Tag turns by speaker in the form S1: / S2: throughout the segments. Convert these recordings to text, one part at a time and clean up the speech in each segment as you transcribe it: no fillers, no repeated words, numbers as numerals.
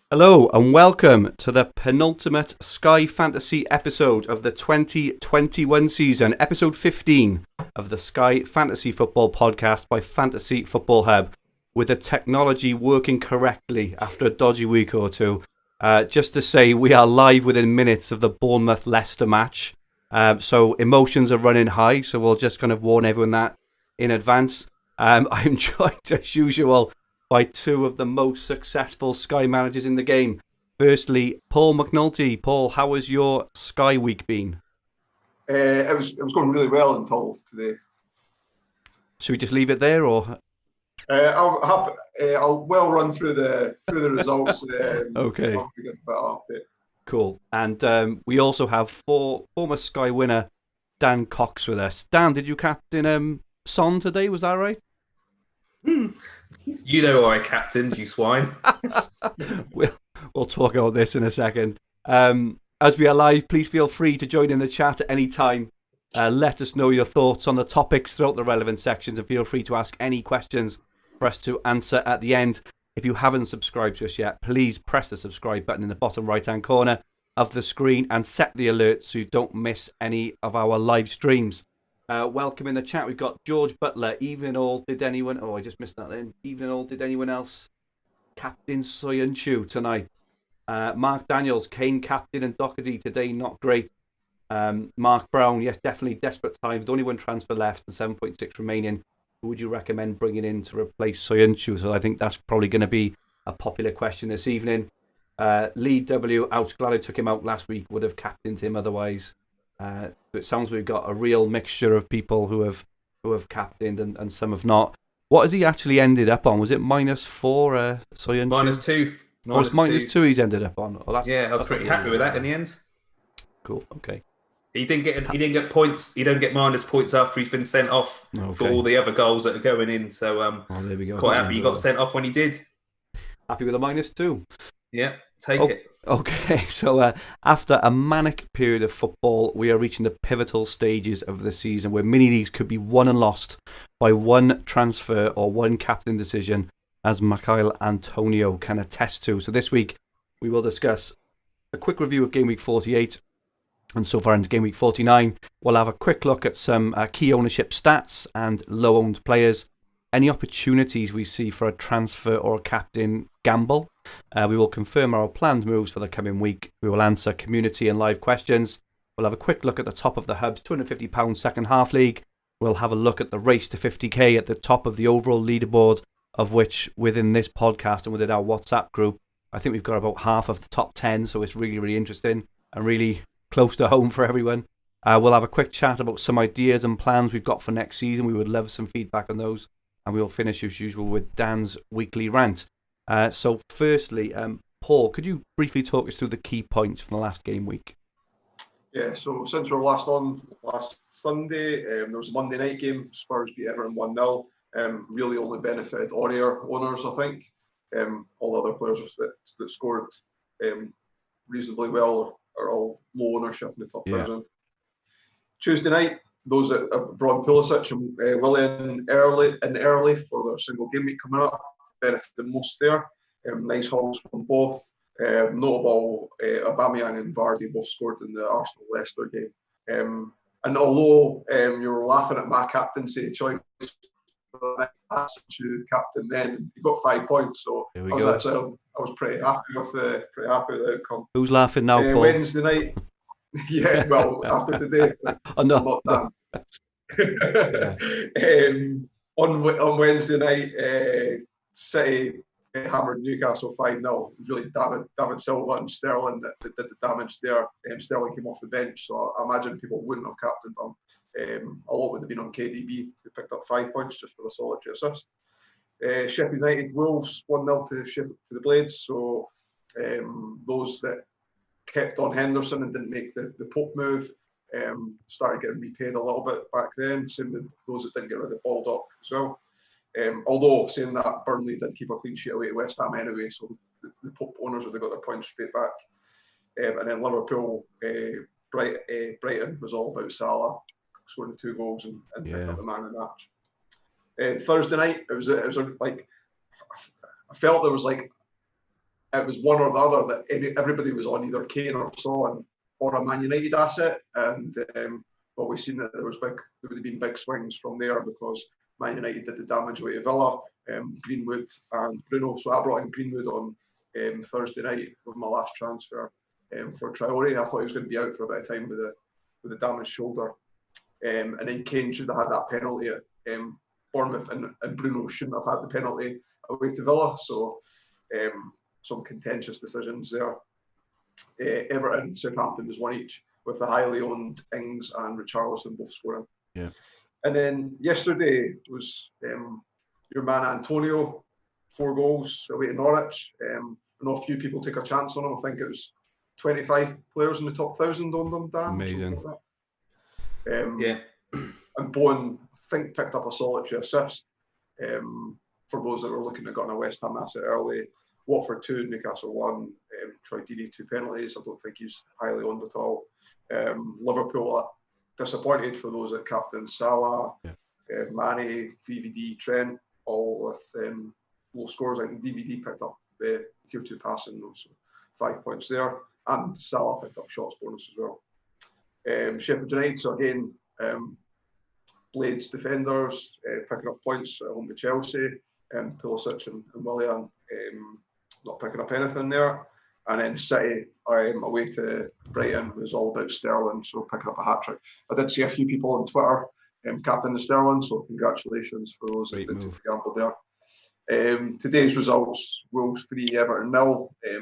S1: Hello and welcome to the penultimate Sky Fantasy episode of the 2021 season, episode 15 of the Sky Fantasy Football podcast by Fantasy Football Hub, with the technology working correctly after a dodgy week or two. Just to say, we are live within minutes of the Bournemouth-Leicester match, so emotions are running high, so we'll just kind of warn everyone that in advance. I'm joined as usual by two of the most successful Sky managers in the game. Firstly, Paul McAnulty. Paul, how has your Sky week been?
S2: It was going really well until today.
S1: Should we just leave it there, or?
S2: I'll well run through the results.
S1: Okay.
S2: I'll give a better update.
S1: Cool. And we also have former Sky winner Dan Cox with us. Dan, did you captain Son today? Was that right?
S3: You know who I captained, you swine.
S1: We'll talk about this in a second. As we are live, please feel free to join in the chat at any time. Let us know your thoughts on the topics throughout the relevant sections, and feel free to ask any questions for us to answer at the end. If you haven't subscribed to us yet, please press the subscribe button in the bottom right-hand corner of the screen and set the alerts so you don't miss any of our live streams. Welcome in the chat. We've got George Butler. Evening all. Did anyone? Oh, I just missed that then. Evening all. Did anyone else captain Soyuncu tonight? Mark Daniels, Kane captain and Doherty today. Not great. Mark Brown. Yes, definitely desperate times. The only one transfer left and 7.6 remaining. Who would you recommend bringing in to replace Soyuncu? So I think that's probably going to be a popular question this evening. Lee W. Out. Glad I took him out last week. Would have captained him otherwise. It sounds we've got a real mixture of people who have captained and some have not. What has he actually ended up on? Was it -4? Soyuncu?
S3: -2.
S1: Oh, it's -2 he's ended up on. Oh,
S3: I was pretty happy with that in the end.
S1: Cool. Okay.
S3: He didn't get points. He don't get minus points after he's been sent off for all the other goals that are going in. So
S1: there we go.
S3: Quite happy he got sent off when he did.
S1: Happy with a -2.
S3: Yeah, take it.
S1: Okay, so after a manic period of football, we are reaching the pivotal stages of the season where mini leagues could be won and lost by one transfer or one captain decision, as Michael Antonio can attest to. So this week, we will discuss a quick review of Gameweek 48, and so far into Gameweek 49, we'll have a quick look at some key ownership stats and low-owned players, any opportunities we see for a transfer or a captain gamble. We will confirm our planned moves for the coming week. We will answer community and live questions. We'll have a quick look at the top of the Hub's £250 second half league. We'll have a look at the race to 50k at the top of the overall leaderboard, of which within this podcast and within our WhatsApp group, I think we've got about half of the top 10, so it's really, really interesting and really close to home for everyone. We'll have a quick chat about some ideas and plans we've got for next season. We would love some feedback on those. And we'll finish as usual with Dan's weekly rant. So firstly, Paul, could you briefly talk us through the key points from the last game week?
S2: Yeah, so since we were last Sunday, there was a Monday night game. Spurs beat Everton 1-0. Really only benefited Aurier owners, I think. All the other players that scored reasonably well are all low ownership in the top 1,000. Tuesday night, those that brought Pulisic and Willian early for their single game week coming up benefited most there. Nice hauls from both. Notable Aubameyang and Vardy both scored in the Arsenal-Leicester game. And although you were laughing at my captaincy choice, to captain then he got 5 points. So I was pretty happy with the outcome.
S1: Who's laughing now, Paul?
S2: Wednesday night. Yeah, well, after today,
S1: I'm not
S2: done. On Wednesday night, City hammered Newcastle 5-0. It was really David Silva and Sterling that did the damage there. Sterling came off the bench, so I imagine people wouldn't have captained them. A lot would have been on KDB, who picked up 5 points just for a solitary assist. Sheffield United Wolves 1-0 to the Blades. So those that kept on Henderson and didn't make the Pope move started getting repaid a little bit back then. Same with those that didn't get rid of Baldock as well. Although saying that, Burnley did keep a clean sheet away at West Ham anyway, so the Pope owners would have got their points straight back. And then Liverpool, Brighton was all about Salah scoring the 2 goals and picking up the man of the match. Thursday night, it was like I felt there was like it was one or the other that everybody was on either Kane or Son or a Man United asset, and well, we've seen that there would have been big swings from there because Man United did the damage away to Villa, Greenwood and Bruno. So I brought in Greenwood on Thursday night with my last transfer for Traore. I thought he was going to be out for a bit of time with a damaged shoulder, and then Kane should have had that penalty at Bournemouth, and Bruno shouldn't have had the penalty away to Villa. So some contentious decisions there. Everton, Southampton was one each, with the highly owned Ings and Richarlison both scoring.
S1: Yeah.
S2: And then yesterday was your man Antonio, 4 goals away to Norwich. I know a few people take a chance on him. I think it was 25 players in the top 1,000 on them, Dan.
S1: Amazing.
S2: Like that. And Bowen, I think, picked up a solitary assist for those that were looking at getting a West Ham asset early. Watford 2, Newcastle 1, Troy Deeney 2 penalties. I don't think he's highly owned at all. Liverpool disappointed for those at captain Salah, Mane, VVD, Trent, all with low scores. I think VVD picked up the tier 2 passing, so 5 points there, and Salah picked up shots bonus as well. Sheffield United, so again, Blades defenders picking up points at home with Chelsea, Pulisic and Willian not picking up anything there. And then City away to Brighton was all about Sterling, so picking up a hat-trick. I did see a few people on Twitter captain the Sterling, so congratulations for those that took the gamble there. Today's results, Wolves 3, Everton 0. There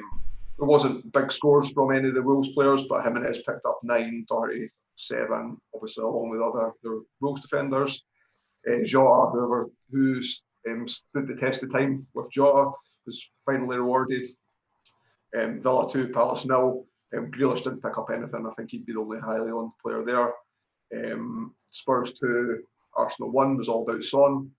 S2: wasn't big scores from any of the Wolves players, but Jimenez picked up 9, Doherty 7, obviously along with the Wolves defenders. Jota, however, who's stood the test of time with Jota, was finally rewarded. Villa 2, Palace 0. Grealish didn't pick up anything. I think he'd be the only highly owned player there. Spurs 2, Arsenal 1 was all about Son.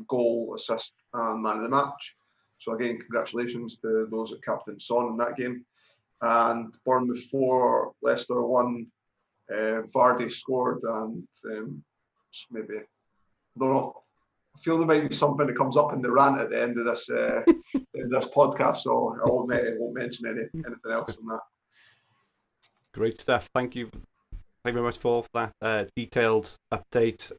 S2: Goal, assist and man of the match. So again, congratulations to those that captained Son in that game. And Bournemouth 4, Leicester 1. Vardy scored, and maybe, I don't know, I feel there might be something that comes up in the rant at the end of this this podcast, so I won't mention anything else on that.
S1: Great stuff. Thank you very much for that detailed update.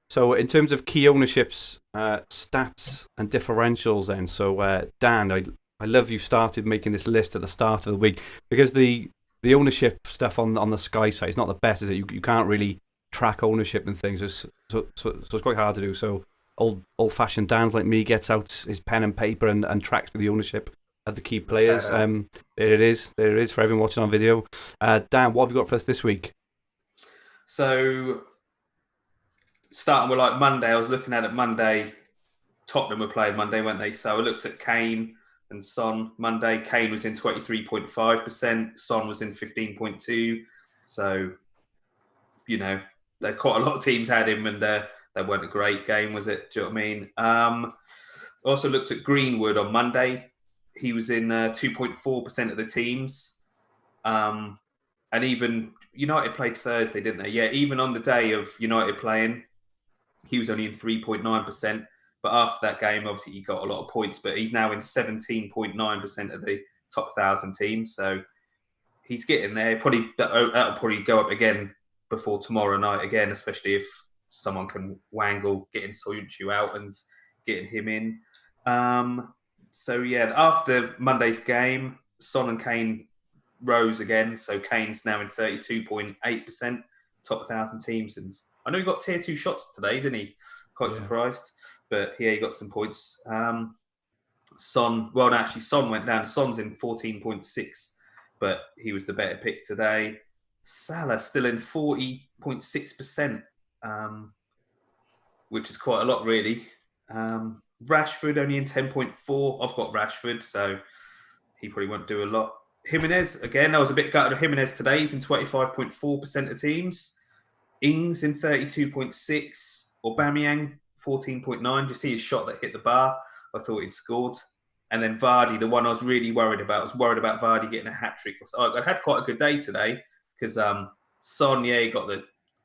S1: So in terms of key ownerships, stats and differentials then, so Dan, I love you started making this list at the start of the week, because the ownership stuff on the Sky site is not the best, is it? You can't really track ownership and things, so it's quite hard to do. So old-fashioned Dan's like me gets out his pen and paper and tracks the ownership of the key players. There it is for everyone watching on video. Dan, what have you got for us this week?
S3: So starting with like Monday, I was looking at it Monday. Tottenham were playing Monday, weren't they? So I looked at Kane and Son Monday. Kane was in 23.5%. Son was in 15.2%. So, quite a lot of teams had him, and that weren't a great game, was it? Do you know what I mean? Also looked at Greenwood on Monday. He was in 2.4% of the teams. And even United played Thursday, didn't they? Yeah, even on the day of United playing, he was only in 3.9%. But after that game, obviously, he got a lot of points. But he's now in 17.9% of the top 1,000 teams. So he's getting there. That'll probably go up again before tomorrow night again, especially if someone can wangle getting Soyuncu out and getting him in. So, yeah, after Monday's game, Son and Kane rose again. So Kane's now in 32.8%, top 1,000 teams. And I know he got tier 2 shots today, didn't he? Quite surprised. But yeah, he got some points. Son went down. Son's in 14.6, but he was the better pick today. Salah still in 40.6%, which is quite a lot, really. Rashford only in 10.4. I've got Rashford, so he probably won't do a lot. Jimenez, again, I was a bit gutted of Jimenez today. He's in 25.4% of teams. Ings in 32.6. Aubameyang, 14.9. Do you see his shot that hit the bar? I thought he'd scored. And then Vardy, the one I was really worried about. I was worried about Vardy getting a hat-trick. I had quite a good day today because Son, he got the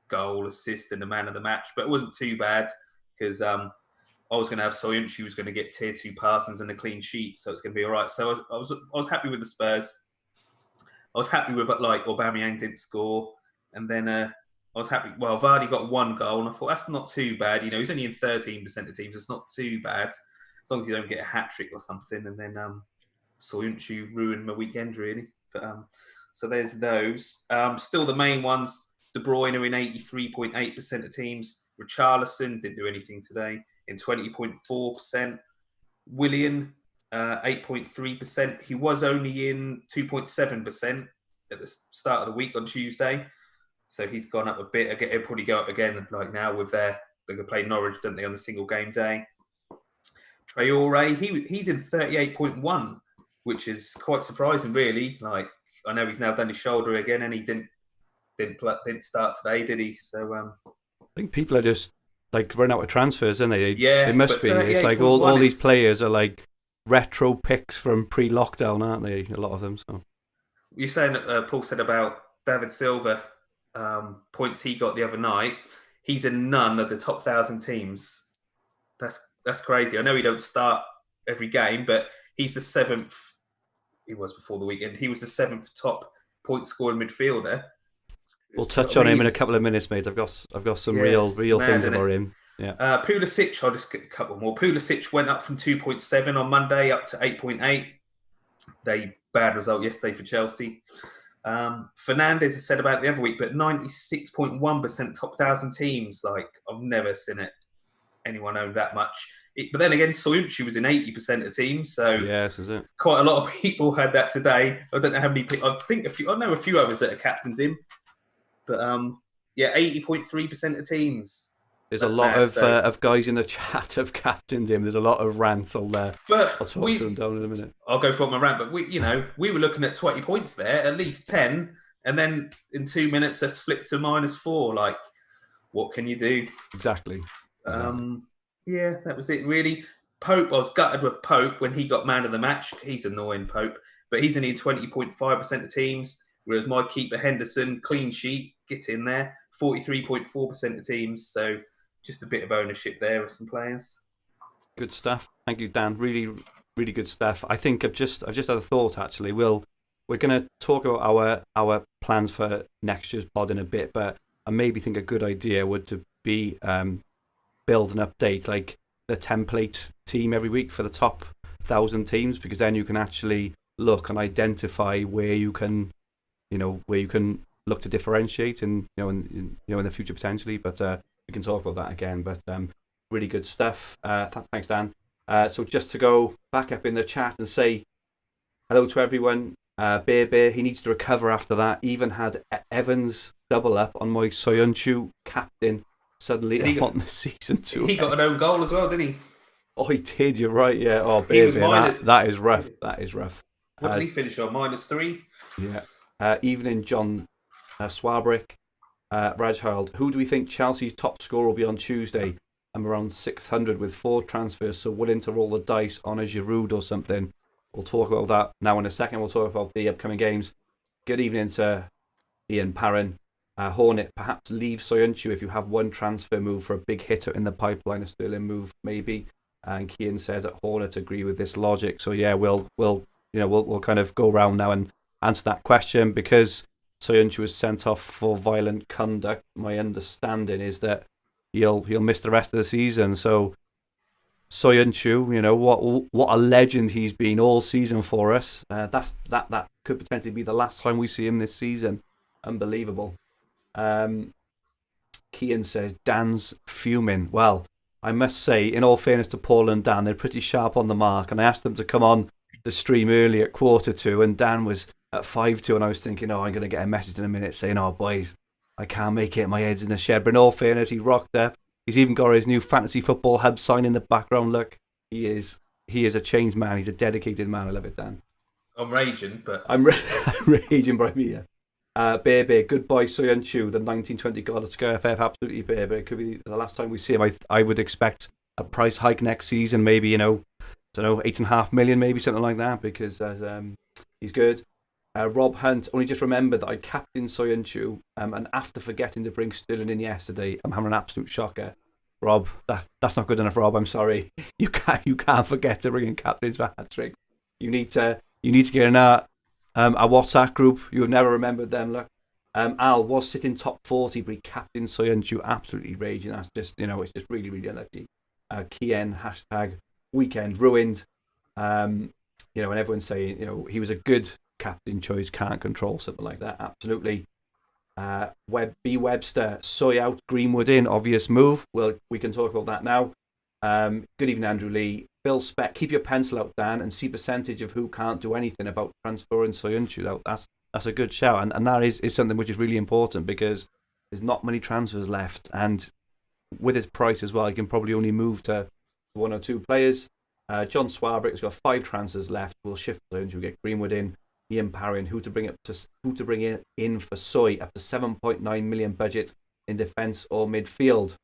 S3: goal, assist and the man of the match, but it wasn't too bad because I was going to have Soyuncu was going to get tier 2 Parsons and a clean sheet, so it's going to be all right. So I was happy with the Spurs. I was happy with like Aubameyang didn't score, and then I was happy. Well, Vardy got 1 goal, and I thought that's not too bad. You know, he's only in 13% of teams. It's not too bad as long as you don't get a hat trick or something. And then Soyuncu ruined my weekend really. But, so there's those. Still the main ones. De Bruyne in 83.8% of teams. Richarlison didn't do anything today in 20.4%. Willian 8.3%. He was only in 2.7% at the start of the week on Tuesday. So he's gone up a bit. He'll probably go up again like now with they're going to play Norwich, don't they, on the single game day. Traore, he's in 38.1, which is quite surprising, really. Like, I know he's now done his shoulder again, and he didn't start today, did he? So
S1: I think people are just like run out of transfers, aren't they?
S3: Yeah,
S1: they must be. It's like all these players are like retro picks from pre-lockdown, aren't they? A lot of them. So
S3: you're saying that Paul said about David Silva points he got the other night. He's in none of the top 1,000 teams. That's crazy. I know he don't start every game, but he's the 7th. He was before the weekend. He was the 7th top point scoring midfielder.
S1: We'll touch on him in a couple of minutes, mate. I've got some real things about him. Yeah.
S3: Pulisic, I'll just get a couple more. Pulisic went up from 2.7 on Monday up to 8.8. Bad result yesterday for Chelsea. Fernandes has said about the other week, but 96.1% top 1,000 teams. Like, I've never seen anyone own that much. But then again, Soyuncu was in 80% of teams, so
S1: yes, is it?
S3: Quite a lot of people had that today. I don't know how many people. I know a few others that are captains in, but 80.3% of teams.
S1: There's a lot of guys in the chat have captained him. There's a lot of rants on there.
S3: But
S1: I'll talk to them down in a minute.
S3: I'll go for my rant. But we were looking at 20 points there, at least 10, and then in 2 minutes that's flipped to -4. Like, what can you do?
S1: Exactly.
S3: Yeah, that was it really. Pope, I was gutted with Pope when he got man of the match. He's annoying, Pope, but he's only in 20.5% of teams. Whereas my keeper Henderson, clean sheet, get in there, 43.4% of teams. So just a bit of ownership there of some players.
S1: Good stuff. Thank you, Dan. Really, really good stuff. I think I've just had a thought actually. We're going to talk about our plans for next year's pod in a bit, but I maybe think a good idea would to be build and update like the template team every week for the top 1,000 teams, because then you can actually look and identify where you can look to differentiate and in the future potentially. But we can talk about that again. But really good stuff. Thanks, Dan. So just to go back up in the chat and say hello to everyone. Bear, he needs to recover after that. Even had Evans double up on my Soyuncu captain suddenly on the season 2.
S3: He got an own goal as well, didn't he?
S1: Oh, he did. You're right. Yeah. Oh, Bear, that is rough. That is rough.
S3: What did he finish on? -3.
S1: Yeah. Evening, John Swabrick, Rajhild. Who do we think Chelsea's top scorer will be on Tuesday? I'm around 600 with 4 transfers, so willing to roll the dice on a Giroud or something. We'll talk about that now in a second. We'll talk about the upcoming games. Good evening to Ian Parron. Hornet, perhaps leave Soyuncu if you have one transfer move for a big hitter in the pipeline, a Sterling move maybe. And Kian says that Hornet agree with this logic. So yeah, we'll kind of go around now and answer that question, because Soyuncu was sent off for violent conduct. My understanding is that he'll miss the rest of the season. So Soyuncu, what a legend he's been all season for us. That could potentially be the last time we see him this season. Unbelievable. Kian says Dan's fuming. Well, I must say, in all fairness to Paul and Dan, they're pretty sharp on the mark, and I asked them to come on the stream early at 1:45, and Dan was at 5:02, and I was thinking, I'm going to get a message in a minute saying, boys, I can't make it, my head's in the shed. But in all fairness, he rocked up. He's even got his new Fantasy Football Hub sign in the background. Look, he is a changed man. He's a dedicated man. I love it, Dan.
S3: I'm raging, but
S1: I'm raging, but I'm here. Bear, goodbye Soyuncu, the 1920 God of SCFF, absolutely Bear. It could be the last time we see him. I would expect a price hike next season, maybe, 8.5 million, maybe something like that, because he's good. Rob Hunt, only just remembered that I captained Soyuncu, and after forgetting to bring Sterling in yesterday, I'm having an absolute shocker. Rob, that's not good enough, Rob. I'm sorry. You can't forget to bring in captains for hat trick. You need to get in our WhatsApp group. You've never remembered them. Look, Al was sitting top 40, but he captained Soyuncu, absolutely raging. That's just it's just really really unlucky. Kien hashtag weekend ruined. And everyone's saying he was a good captain choice. Can't control something like that. Absolutely. Webster, Soy out, Greenwood in, obvious move. Well, we can talk about that now. Good evening, Andrew Lee. Bill Speck, keep your pencil out, Dan, and see percentage of who can't do anything about transferring Soyuncu. That's a good shout, and that is something which is really important because there's not many transfers left, and with his price as well, he can probably only move to one or two players. John Swarbrick has got 5 transfers left. We'll shift Soyuncu, get Greenwood in. Ian Parry, who to bring in for Soy, up to 7.9 million budget in defence or midfield.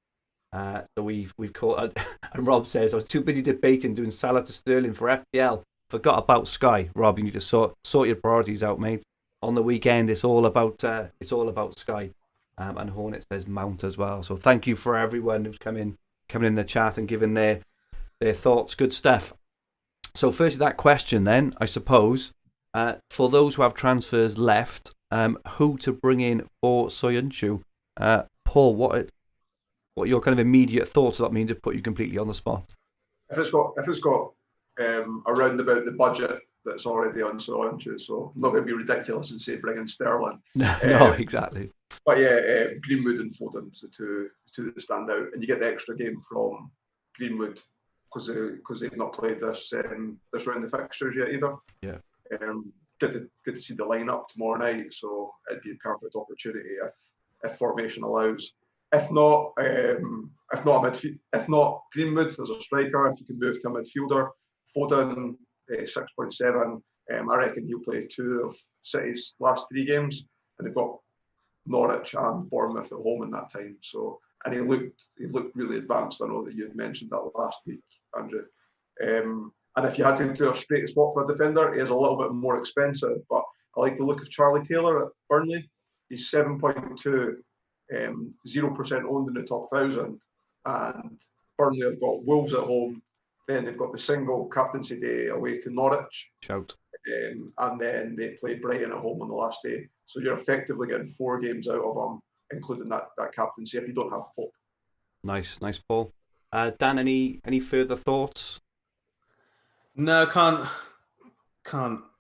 S1: So we've caught. And Rob says I was too busy debating doing Salah to Sterling for FPL. Forgot about Sky. Rob, you need to sort your priorities out, mate. On the weekend, it's all about Sky. And Hornet says Mount as well. So thank you for everyone who's coming in the chat and giving their thoughts. Good stuff. So firstly, that question then, I suppose. For those who have transfers left, who to bring in for Soyuncu? Paul, what are your kind of immediate thoughts? Does that mean to put you completely on the spot?
S2: If it's got around about the budget that's already on Soyuncu, so I'm not going to be ridiculous and say bring in Sterling.
S1: No, exactly.
S2: But yeah, Greenwood and Foden's the two that stand out, and you get the extra game from Greenwood because they've not played this round of fixtures yet either.
S1: Yeah.
S2: Good to see the lineup tomorrow night, so it'd be a perfect opportunity if formation allows. If not Greenwood as a striker, if you can move to a midfielder, Foden 6.7. I reckon he'll play 2 of City's last 3 games, and they've got Norwich and Bournemouth at home in that time. So, and he looked really advanced. I know that you had mentioned that last week, Andrew. And if you had to do a straight swap for a defender, he is a little bit more expensive. But I like the look of Charlie Taylor at Burnley. He's 7.2, 0% owned in the top 1,000. And Burnley have got Wolves at home. Then they've got the single captaincy day away to Norwich.
S1: Shout.
S2: And then they play Brighton at home on the last day. So you're effectively getting 4 games out of them, including that captaincy if you don't have hope.
S1: Nice, Paul. Dan, any further thoughts?
S3: No, can't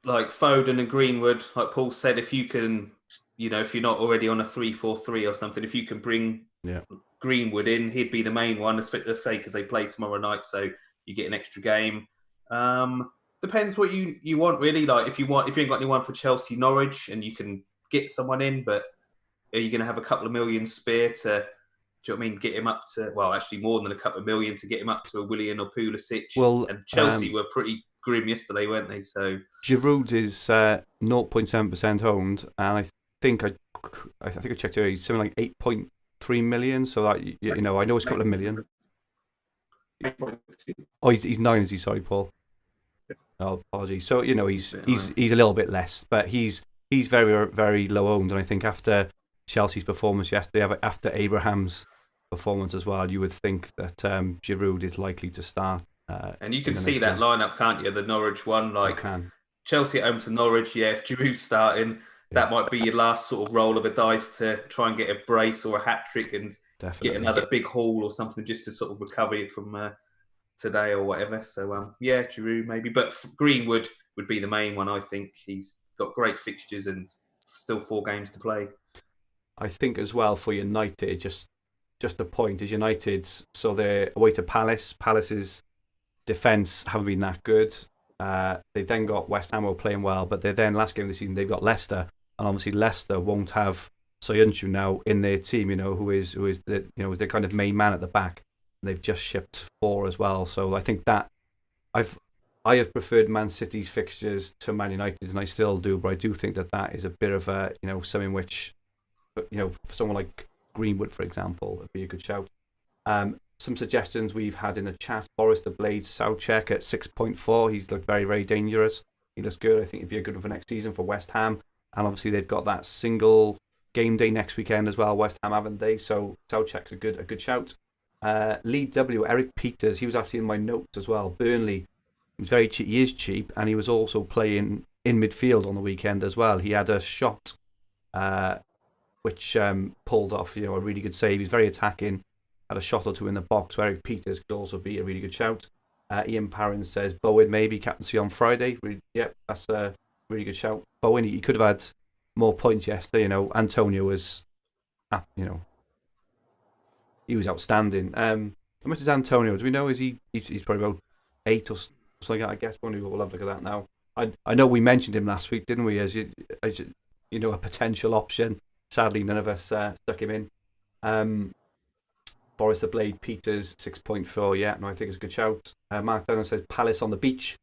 S3: like Foden and Greenwood. Like Paul said, if you can, if you're not already on a 3-4-3 or something, if you can bring Greenwood in, he'd be the main one. Let's say because they play tomorrow night, so you get an extra game. Depends what you want really. Like if you ain't got anyone for Chelsea, Norwich, and you can get someone in, but are you going to have a couple of million spare to? Do you know what I mean? Get him up to, well, actually more than a couple of million to get him up to a Willian or Pulisic.
S1: Well,
S3: and Chelsea were pretty grim yesterday, weren't they? So
S1: Giroud is 0.7% owned, and I think I checked earlier. He's something like 8.3 million. So that I know it's a couple of million.
S2: 8.3.
S1: Oh, he's 9, is he? Sorry, Paul. Oh, apologies. So he's a little bit less, but he's very very low owned, and I think after Chelsea's performance yesterday, after Abraham's performance as well, you would think that Giroud is likely to start.
S3: And you can see that lineup, can't you? The Norwich one, like Chelsea at home to Norwich. Yeah, if Giroud's starting, that might be your last sort of roll of the dice to try and get a brace or a hat trick and get another big haul or something just to sort of recover it from today or whatever. So Giroud maybe, but Greenwood would be the main one. I think he's got great fixtures and still 4 games to play.
S1: I think as well for United, just the point is United's, so they're away to Palace. Palace's defence haven't been that good. They then got West Ham who are playing well, but they then last game of the season they've got Leicester, and obviously Leicester won't have Soyuncu now in their team. Who is their kind of main man at the back. And they've just shipped 4 as well, so I think that I have preferred Man City's fixtures to Man United's, and I still do, but I do think that is a bit of a something which. But for someone like Greenwood, for example, would be a good shout. Some suggestions we've had in the chat: Boris the Blade Southcheck at 6.4. He's looked very, very dangerous. He looks good. I think he'd be a good one for next season for West Ham. And obviously they've got that single game day next weekend as well. West Ham, haven't they? So Southcheck's a good shout. Lead W, Eric Peters, he was actually in my notes as well. Burnley, he's very cheap. He is cheap, and he was also playing in midfield on the weekend as well. He had a shot, which pulled off, a really good save. He's very attacking. Had a shot or two in the box. So Eric Peters could also be a really good shout. Ian Parron says Bowen maybe captaincy on Friday. That's a really good shout. Bowen, he could have had more points yesterday. Antonio was, he was outstanding. How much is Antonio? Do we know? He's probably about 8 or something like that, I guess. We'll have a look at that now. I know we mentioned him last week, didn't we? As a potential option. Sadly, none of us stuck him in. Boris the Blade Peters 6.4. Yeah, no, I think it's a good shout. Mark Dunn says Palace on the beach.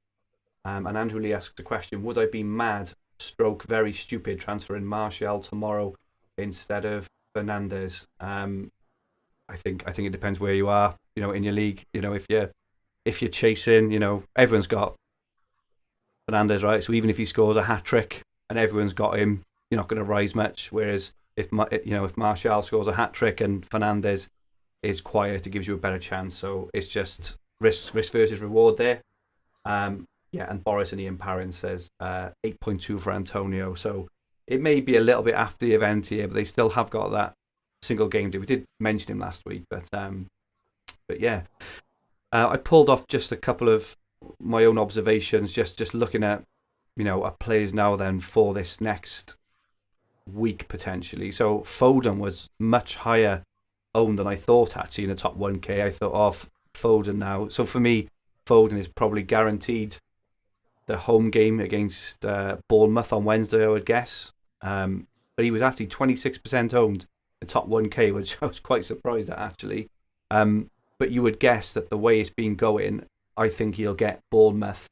S1: And Andrew Lee asks the question: would I be mad, / very stupid, transferring Martial tomorrow instead of Fernandes? I think it depends where you are. In your league. If you're chasing, everyone's got Fernandes, right? So even if he scores a hat trick and everyone's got him, you're not going to rise much. Whereas if Martial scores a hat trick and Fernandes is quiet, it gives you a better chance. So it's just risk versus reward there. And Boris and Ian Parron says 8.2 for Antonio. So it may be a little bit after the event here, but they still have got that single game day. We did mention him last week, but yeah. I pulled off just a couple of my own observations, just looking at our players now then for this next week potentially. So Foden was much higher owned than I thought actually in the top 1k. I thought of Foden now. So for me, Foden is probably guaranteed the home game against Bournemouth on Wednesday, I would guess. But he was actually 26% owned the top 1k, which I was quite surprised at actually. But you would guess that the way it's been going, I think he'll get Bournemouth.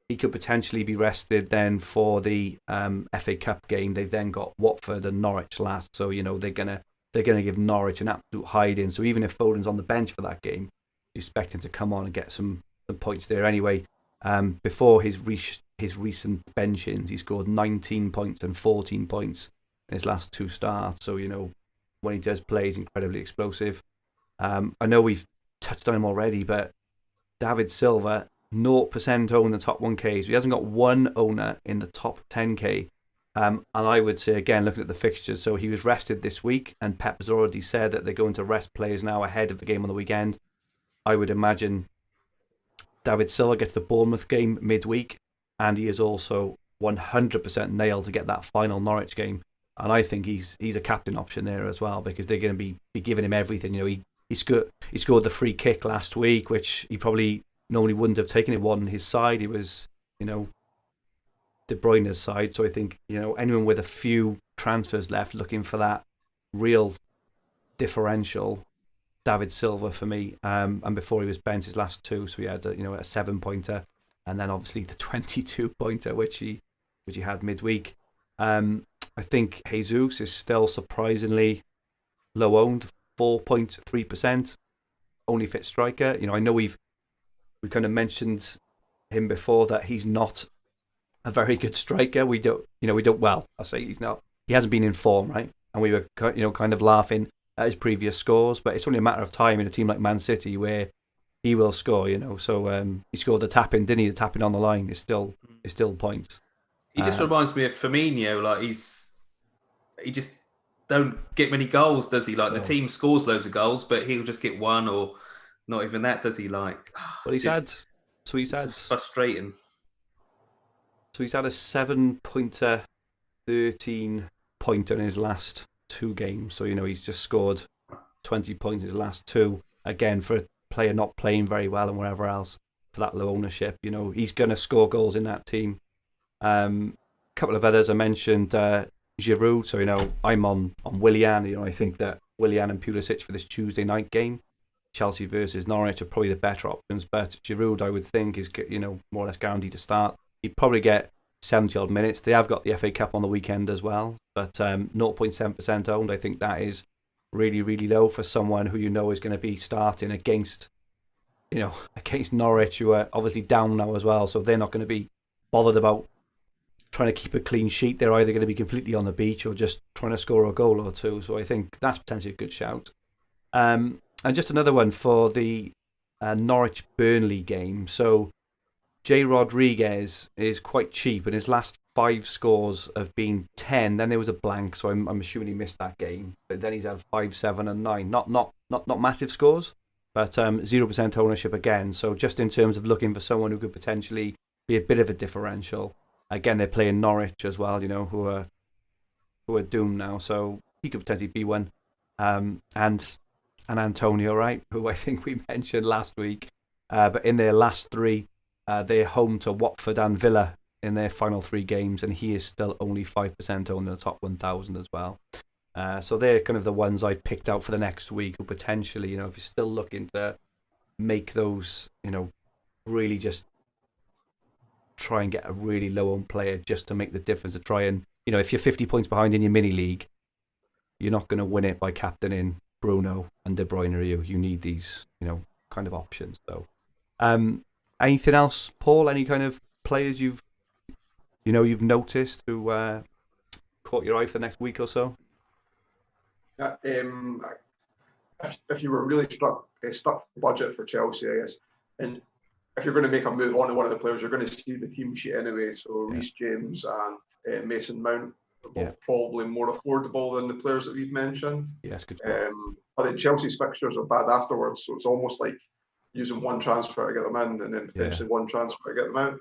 S1: He could potentially be rested then for the FA Cup game. They've then got Watford and Norwich last, so they're gonna give Norwich an absolute hiding. So even if Foden's on the bench for that game, you expect him to come on and get some points there anyway. Before his recent benchings, he scored 19 points and 14 points in his last 2 starts. So when he does play, he's incredibly explosive. I know we've touched on him already, but David Silva, 0% own the top 1k. So he hasn't got one owner in the top 10k. And I would say, again, looking at the fixtures, so he was rested this week, and Pep has already said that they're going to rest players now ahead of the game on the weekend. I would imagine David Silva gets the Bournemouth game midweek, and he is also 100% nailed to get that final Norwich game. And I think he's a captain option there as well, because they're going to be giving him everything. He scored the free kick last week, which he probably normally wouldn't have taken. It wasn't his side. It was, De Bruyne's side. So I think, anyone with a few transfers left looking for that real differential, David Silva for me. And before he was benched his last 2, so he had a 7-pointer, and then obviously the 22-pointer which he had midweek. I think Jesus is still surprisingly low owned, 4.3%, only fit striker. I know we kind of mentioned him before that he's not a very good striker. I'll say he's not. He hasn't been in form, right? And we were kind of laughing at his previous scores, but it's only a matter of time in a team like Man City where he will score. So he scored the tap-in, didn't he? The tap-in on the line is still points.
S3: He just reminds me of Firmino. Like he just don't get many goals, does he? Like the team scores loads of goals, but he'll just get one or not even that, does he? Like,
S1: well, he's
S3: frustrating.
S1: So he's had a 7-pointer, 13-pointer in his last 2 games. So he's just scored 20 points in his last 2. Again, for a player not playing very well and wherever else, for that low ownership, he's going to score goals in that team. Couple of others I mentioned, Giroud. So I'm on Willian. I think that Willian and Pulisic for this Tuesday night game, Chelsea versus Norwich, are probably the better options. But Giroud, I would think, is more or less guaranteed to start. He'd probably get 70 odd minutes. They have got the FA Cup on the weekend as well, but 0.7% owned. I think that is really, really low for someone who is going to be starting against Norwich, who are obviously down now as well. So they're not going to be bothered about trying to keep a clean sheet. They're either going to be completely on the beach or just trying to score a goal or 2. So I think that's potentially a good shout. And just another one for the Norwich-Burnley game. So Jay Rodriguez is quite cheap, and his last 5 scores have been 10. Then there was a blank, so I'm assuming he missed that game. But then he's had 5, 7, and 9. Not massive scores, but 0% ownership again. So just in terms of looking for someone who could potentially be a bit of a differential. Again, they're playing Norwich as well, who are doomed now. So he could potentially be one. And Antonio, right, who I think we mentioned last week. But in their last 3, they're home to Watford and Villa in their final 3 games, and he is still only 5% owned in the top 1,000 as well. So they're kind of the ones I've picked out for the next week, who potentially, if you're still looking to make those, really just try and get a really low-owned player just to make the difference, to try and, if you're 50 points behind in your mini league, you're not going to win it by captaining Bruno and De Bruyne, are you? You need these, kind of options. So, anything else, Paul? Any kind of players you've noticed who caught your eye for the next week or so?
S2: Yeah, if you were really stuck budget for Chelsea, I guess, and if you're going to make a move on to one of the players, you're going to see the team sheet anyway. So Reece James and Mason Mount are both probably more affordable than the players that we've mentioned.
S1: Yes, good.
S2: I think Chelsea's fixtures are bad afterwards, so it's almost like using one transfer to get them in, and then potentially one transfer to get them out.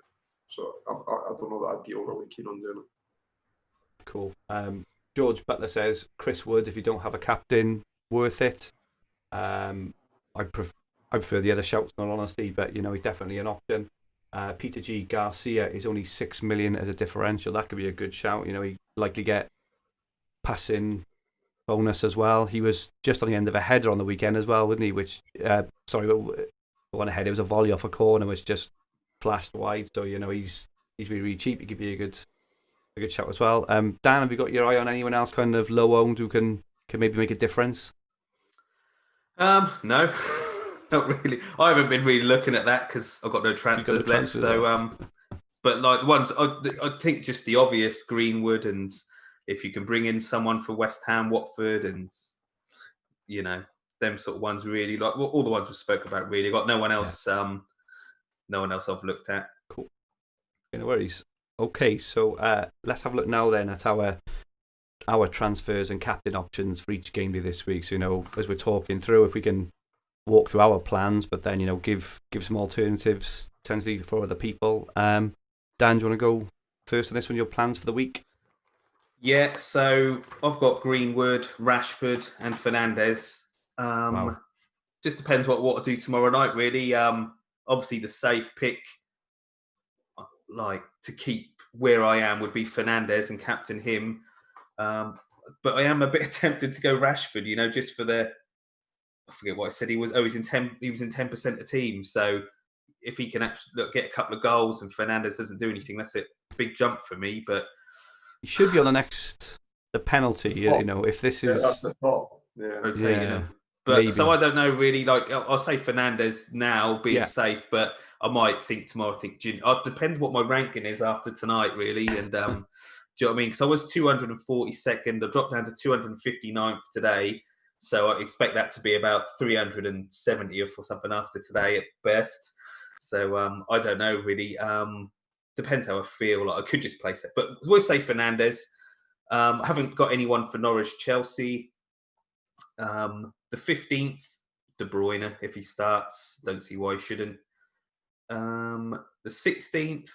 S2: So I don't know that I'd be overly keen on doing it.
S1: Cool. George Butler says, Chris Wood, if you don't have a captain, worth it. I prefer the other shouts, in all honesty, but he's definitely an option. Peter G. Garcia is only 6 million as a differential. That could be a good shout. He likely get passing bonus as well. He was just on the end of a header on the weekend as well, wasn't he? Which one ahead. It was a volley off a corner, which just flashed wide. So he's really, really cheap. He could be a good shout as well. Dan, have you got your eye on anyone else kind of low owned who can maybe make a difference?
S3: No, not really. I haven't been really looking at that because I've got no transfers left. So, but like the ones I think just the obvious, Greenwood, and if you can bring in someone for West Ham, Watford, and them sort of ones really, like all the ones we spoke about really. Got no one else. No one else I've looked at.
S1: Cool. No worries. Okay, so let's have a look now then at our transfers and captain options for each game day this week. So as we're talking through, if we can walk through our plans, but then give some alternatives potentially for other people. Dan, do you want to go first on this one? Your plans for the week?
S3: Yeah, so I've got Greenwood, Rashford, and Fernandes.
S1: Wow.
S3: Just depends what I do tomorrow night, really. Obviously, the safe pick, like to keep where I am, would be Fernandes and captain him. But I am a bit tempted to go Rashford, just for the. I forget what I said. He was in 10. He was in 10% of teams. So if he can actually get a couple of goals and Fernandes doesn't do anything, that's a big jump for me. But
S1: he should be on the penalty. If this is
S2: that's the thought.
S3: Rotating him. But maybe. So I don't know really. Like I'll say Fernandes now, being safe, but I might think tomorrow. It depends what my ranking is after tonight, really. And do you know what I mean? Because I was 242nd. I dropped down to 259th today. So I expect that to be about 370th or something after today at best. So I don't know really. Depends how I feel. Like I could just place it, but we'll say Fernandes. I haven't got anyone for Norwich, Chelsea. The 15th, De Bruyne, if he starts. Don't see why he shouldn't. The 16th,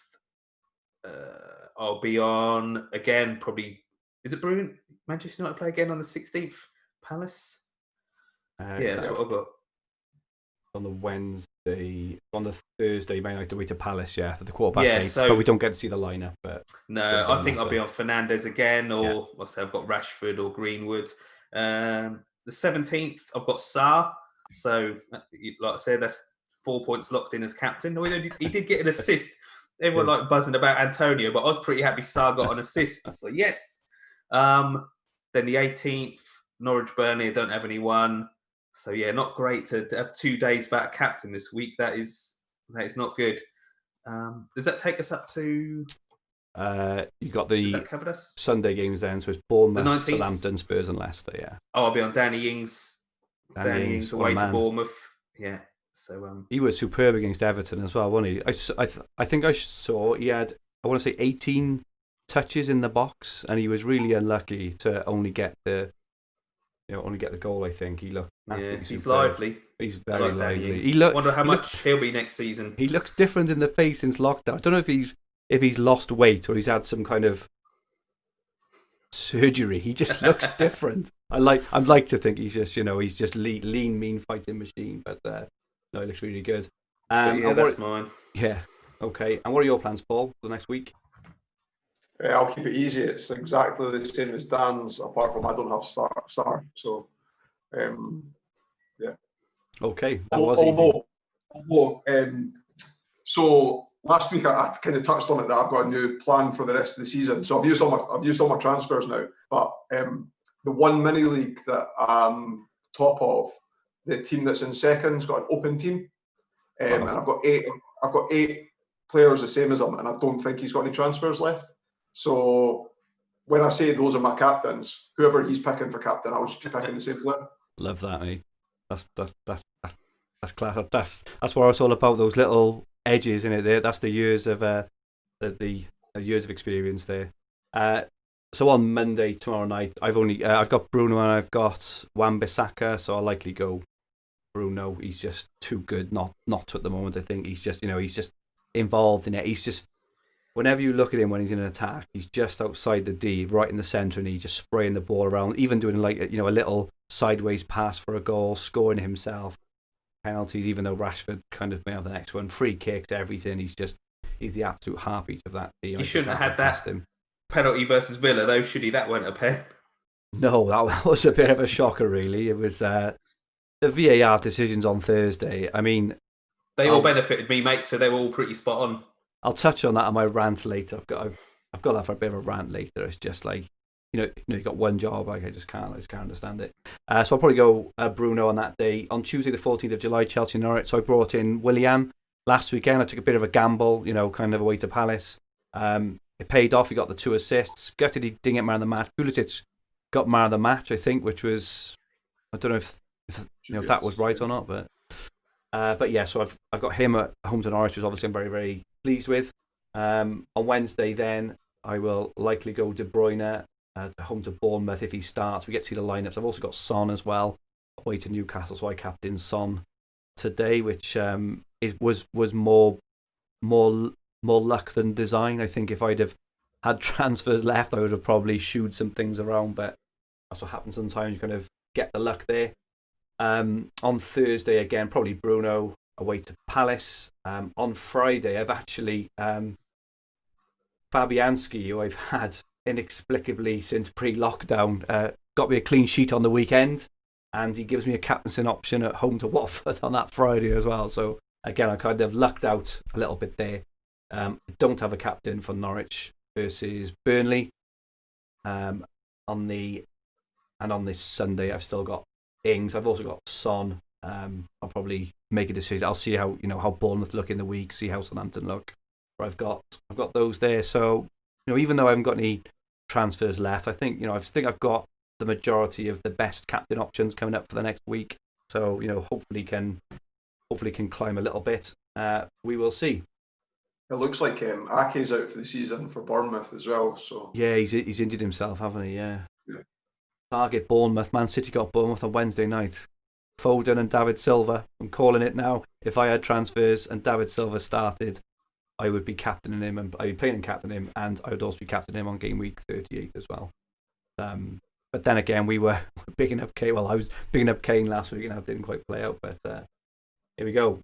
S3: I'll be on again. Probably is it Bruno? Manchester United play again on the 16th. Palace. That's what I've got.
S1: On the Wednesday, on the Thursday, Man United away to Palace, for the quarter past 8.
S3: So,
S1: but we don't get to see the lineup. But
S3: no, I think I'll be on Fernandes again, or I'll say I've got Rashford or Greenwood. The 17th, I've got Sarr. So, like I said, that's 4 points locked in as captain. He did get an assist. Everyone like buzzing about Antonio, but I was pretty happy Sarr got an assist. So yes. Then the 18th. Norwich Burnley, I don't have anyone. So yeah, not great to have 2 days without a captain this week. That is not good. Does that take us up to
S1: you got the
S3: does that cover us?
S1: Sunday games then, so it's Bournemouth,
S3: The 19th?
S1: Southampton, Spurs and Leicester,
S3: Oh, I'll be on Danny Ings Danny Ings away to Bournemouth. Yeah. So
S1: he was superb against Everton as well, wasn't he? I think I saw he had, I want to say 18 touches in the box, and he was really unlucky to only get the goal. I think he looked.
S3: He's
S1: superb.
S3: Lively.
S1: He's very lively.
S3: Wonder how much he'll be next season.
S1: He looks different in the face since lockdown. I don't know if he's lost weight or he's had some kind of surgery. He just looks different. I'd like to think he's just lean, mean fighting machine. But no, he looks really good.
S3: That's mine.
S1: Yeah. Okay. And what are your plans, Paul, for the next week?
S2: I'll keep it easy. It's exactly the same as Dan's, apart from I don't have star. So, yeah.
S1: Okay.
S2: So last week I kind of touched on it that I've got a new plan for the rest of the season. So I've used all my transfers now. But the one mini league that I'm top of, the team that's in second's got an open team, and I've got eight players the same as him, and I don't think he's got any transfers left. So when I say those are my captains, whoever he's picking for captain, I'll just be picking the same player.
S1: Love that, mate. That's class. That's what it's all about. Those little edges in it. There. That's the years of the years of experience there. So on Monday tomorrow night, I've got Bruno and I've got Wan-Bissaka. So I'll likely go Bruno. He's just too good not to at the moment. I think he's just involved in it. He's just, whenever you look at him when he's in an attack, he's just outside the D, right in the centre, and he's just spraying the ball around, even doing a little sideways pass for a goal, scoring himself, penalties, even though Rashford kind of may have the next one, free kicks, everything. He's the absolute heartbeat of that team.
S3: He shouldn't have had that penalty versus Villa, though, should he? That weren't a pen.
S1: No, that was a bit of a shocker, really. It was the VAR decisions on Thursday. I mean,
S3: they all benefited me, mate, so they were all pretty spot on.
S1: I'll touch on that on my rant later. I've got that for a bit of a rant later. It's just like, you got one job. Like I just can't understand it. So I'll probably go Bruno on that day. On Tuesday, the 14th of July, Chelsea Norwich. So I brought in Willian last weekend. I took a bit of a gamble, kind of away to Palace. It paid off. He got the 2 assists. Gutted he didn't get man of the match. Pulisic got man of the match, I think, which was, I don't know if that was right or not, but yeah. So I've got him at home to Norwich, which obviously I'm very, very pleased with. On Wednesday, then I will likely go De Bruyne home to Bournemouth if he starts. We get to see the lineups. I've also got Son as well away to Newcastle, so I captained Son today, which was more luck than design. I think if I'd have had transfers left, I would have probably shooed some things around, but that's what happens sometimes. You kind of get the luck there. On Thursday again, probably Bruno away to Palace. On Friday, I've actually Fabianski, who I've had inexplicably since pre-lockdown, got me a clean sheet on the weekend, and he gives me a captaincy option at home to Watford on that Friday as well. So again, I kind of lucked out a little bit there. I don't have a captain for Norwich versus Burnley. On this Sunday, I've still got Ings. I've also got Son. I'll probably make a decision. I'll see how Bournemouth look in the week, see how Southampton look. But I've got those there. So even though I haven't got any transfers left, I think I've got the majority of the best captain options coming up for the next week. So hopefully can climb a little bit. We will see.
S2: It looks like Ake's out for the season for Bournemouth as well. So
S1: yeah, he's injured himself, hasn't he? Yeah. Target Bournemouth. Man City got Bournemouth on Wednesday night. Foden and David Silva. I'm calling it now. If I had transfers and David Silva started, I would be captaining him, and I'd be playing and captaining him, and I would also be captaining him on game week 38 as well. But then again, we were bigging up Kane. Well, I was bigging up Kane last week, and that didn't quite play out. But here we go.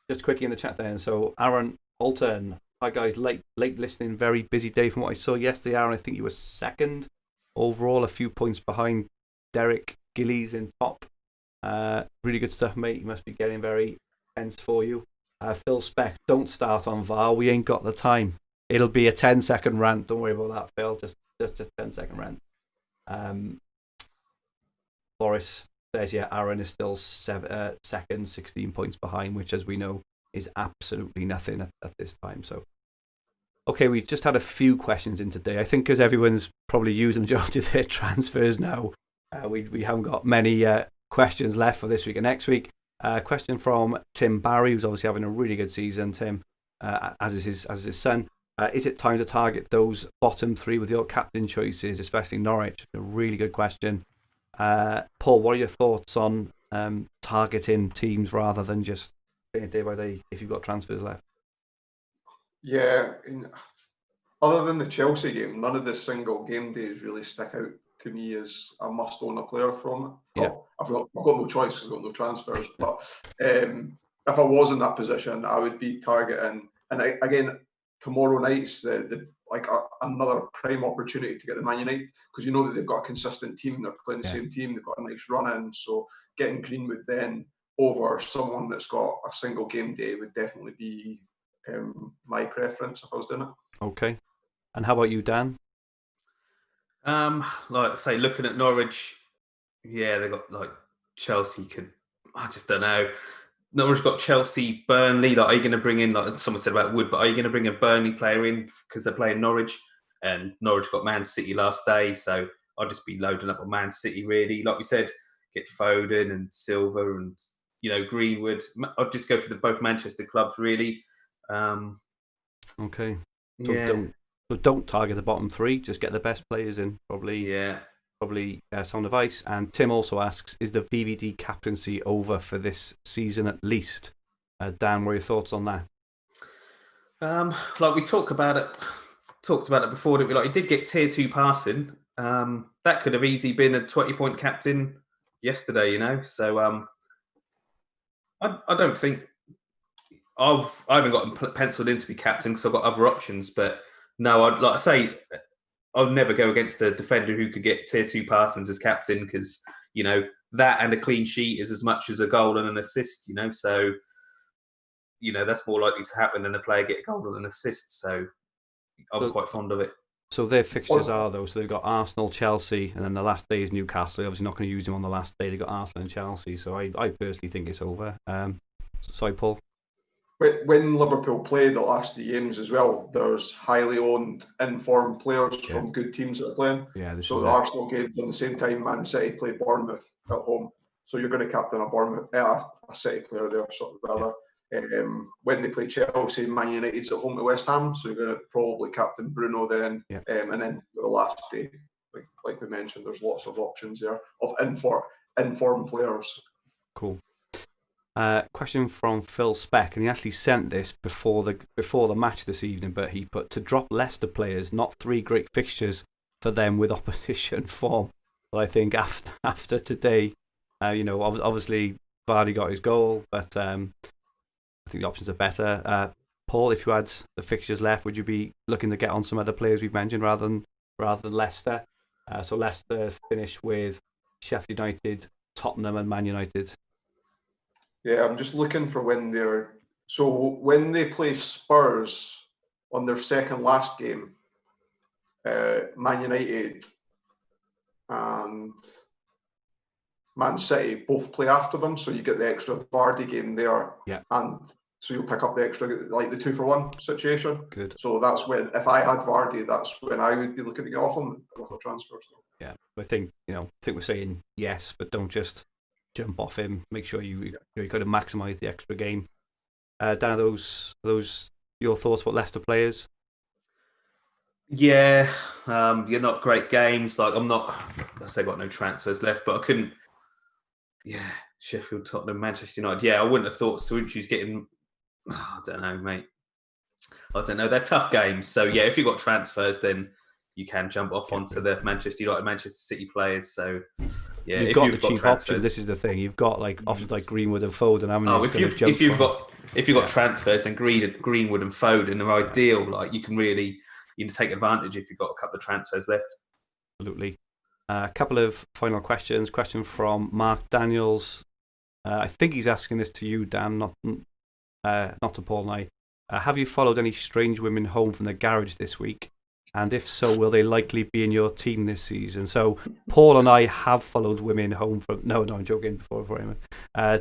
S1: Just quickly in the chat then. So Aaron Alton, hi guys, late listening. Very busy day from what I saw yesterday. Aaron, I think you were second overall, a few points behind Derek Gillies in top. Really good stuff, mate. You must be getting very tense for you. Phil Speck, don't start on VAR. We ain't got the time. It'll be a 10-second rant. Don't worry about that, Phil. Just 10-second rant. Boris says, yeah, Aaron is still second, 16 points behind, which, as we know, is absolutely nothing at this time. So, okay, we've just had a few questions in today. I think because everyone's probably used the majority of their transfers now, we haven't got many questions left for this week and next week. Question from Tim Barry, who's obviously having a really good season. Tim, as is his son. Is it time to target those bottom three with your captain choices, especially Norwich? A really good question. Paul, what are your thoughts on targeting teams rather than just playing day by day if you've got transfers left?
S2: Yeah, other than the Chelsea game, none of the single game days really stick out to me as a must own a player from it.
S1: Yeah.
S2: I've got no choice because I've got no transfers. But if I was in that position, I would be targeting. And again, tomorrow night's another prime opportunity to get the Man United, because you know that they've got a consistent team. They're playing the same team. They've got a nice run in. So getting Greenwood then over someone that's got a single game day would definitely be my preference if I was doing it.
S1: Okay. And how about you, Dan?
S3: Like I say, looking at Norwich, yeah, they got like Chelsea. I just don't know. Norwich got Chelsea, Burnley. Like, are you going to bring in, like someone said about Wood, but are you going to bring a Burnley player in because they're playing Norwich? And Norwich got Man City last day, so I'll just be loading up on Man City. Really, like we said, get Foden and Silva and Greenwood. I'll just go for both Manchester clubs, really.
S1: Okay.
S3: Yeah.
S1: So don't target the bottom three. Just get the best players in. Probably sound advice. And Tim also asks, is the VVD captaincy over for this season at least? Dan, what are your thoughts on that?
S3: Like we talked about it before, didn't we? Like, he did get tier 2 passing. That could have easily been a 20-point captain yesterday, So I don't think I haven't got him penciled in to be captain because I've got other options. But no, like I say, I'll never go against a defender who could get tier 2 passings as captain, because that and a clean sheet is as much as a goal and an assist. So that's more likely to happen than a player get a goal and an assist. So I'm quite fond of it.
S1: So their fixtures are though. So they've got Arsenal, Chelsea, and then the last day is Newcastle. They're obviously not going to use him on the last day. They've got Arsenal and Chelsea. So I personally think it's over. Sorry, Paul.
S2: When Liverpool play the last 3 games as well, there's highly owned, informed players from good teams that are playing.
S1: Yeah,
S2: so the Arsenal games at the same time, Man City play Bournemouth at home. So you're going to captain a City player there, sort of rather. When they play Chelsea, Man United's at home to West Ham, so you're going to probably captain Bruno then. And then the last day, like we mentioned, there's lots of options there of informed players.
S1: Cool. Question from Phil Speck, and he actually sent this before the match this evening, but he put, to drop Leicester players, not 3 great fixtures for them with opposition form. But I think after today, obviously Vardy got his goal, but I think the options are better. Paul, if you had the fixtures left, would you be looking to get on some other players we've mentioned rather than Leicester? So Leicester finish with Sheffield United, Tottenham, and Man United.
S2: Yeah, I'm just looking for when they play Spurs on their second last game, Man United and Man City both play after them, so you get the extra Vardy game there.
S1: Yeah. And
S2: so you'll pick up the extra, like the 2-for-1 situation.
S1: Good.
S2: So that's when, if I had Vardy, that's when I would be looking to get off him with a transfer.
S1: Yeah, I think we're saying yes, but don't just jump off him. Make sure you got to maximise the extra game. Dan, are those your thoughts about Leicester players?
S3: Yeah, you're not great games. Like, I've got no transfers left, but I couldn't. Yeah, Sheffield, Tottenham, Manchester United. Yeah, I wouldn't have thought Soyuncu's getting. I don't know, mate. I don't know. They're tough games. So yeah, if you've got transfers, then you can jump off onto the Manchester United, Manchester City players. So yeah,
S1: you've got the cheap options. This is the thing. You've got like options like Greenwood and Foden.
S3: If you've got transfers, then Greenwood and Foden are ideal. Like, you can take advantage if you've got a couple of transfers left.
S1: Absolutely. A couple of final questions. Question from Mark Daniels. I think he's asking this to you, Dan, not to Paul and I. Have you followed any strange women home from the garage this week? And if so, will they likely be in your team this season? So Paul and I have followed women home from... No, I'm joking before him.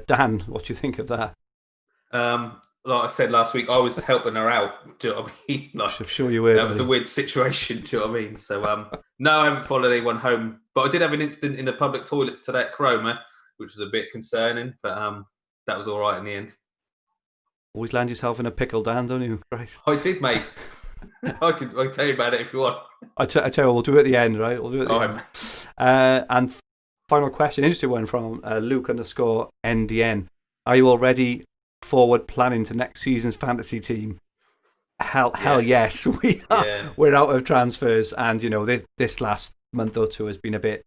S1: Dan, what do you think of that?
S3: Like I said last week, I was helping her out. Do you know what I mean? Like,
S1: I'm sure you were.
S3: That was a weird situation. Do you know what I mean? So, no, I haven't followed anyone home. But I did have an incident in the public toilets today at Cromer. which was a bit concerning, but that was all right in the end.
S1: Always land yourself in a pickle, Dan, don't you? Christ.
S3: I did, mate. I can tell you about it if you want.
S1: I tell you what, we'll do it at the end, right? We'll do it at the end.
S3: Right.
S1: And final question, interesting one from Luke_NDN. Are you already forward planning to next season's fantasy team? Hell yes. We are.
S3: Yeah.
S1: We're out of transfers, and this last month or two has been a bit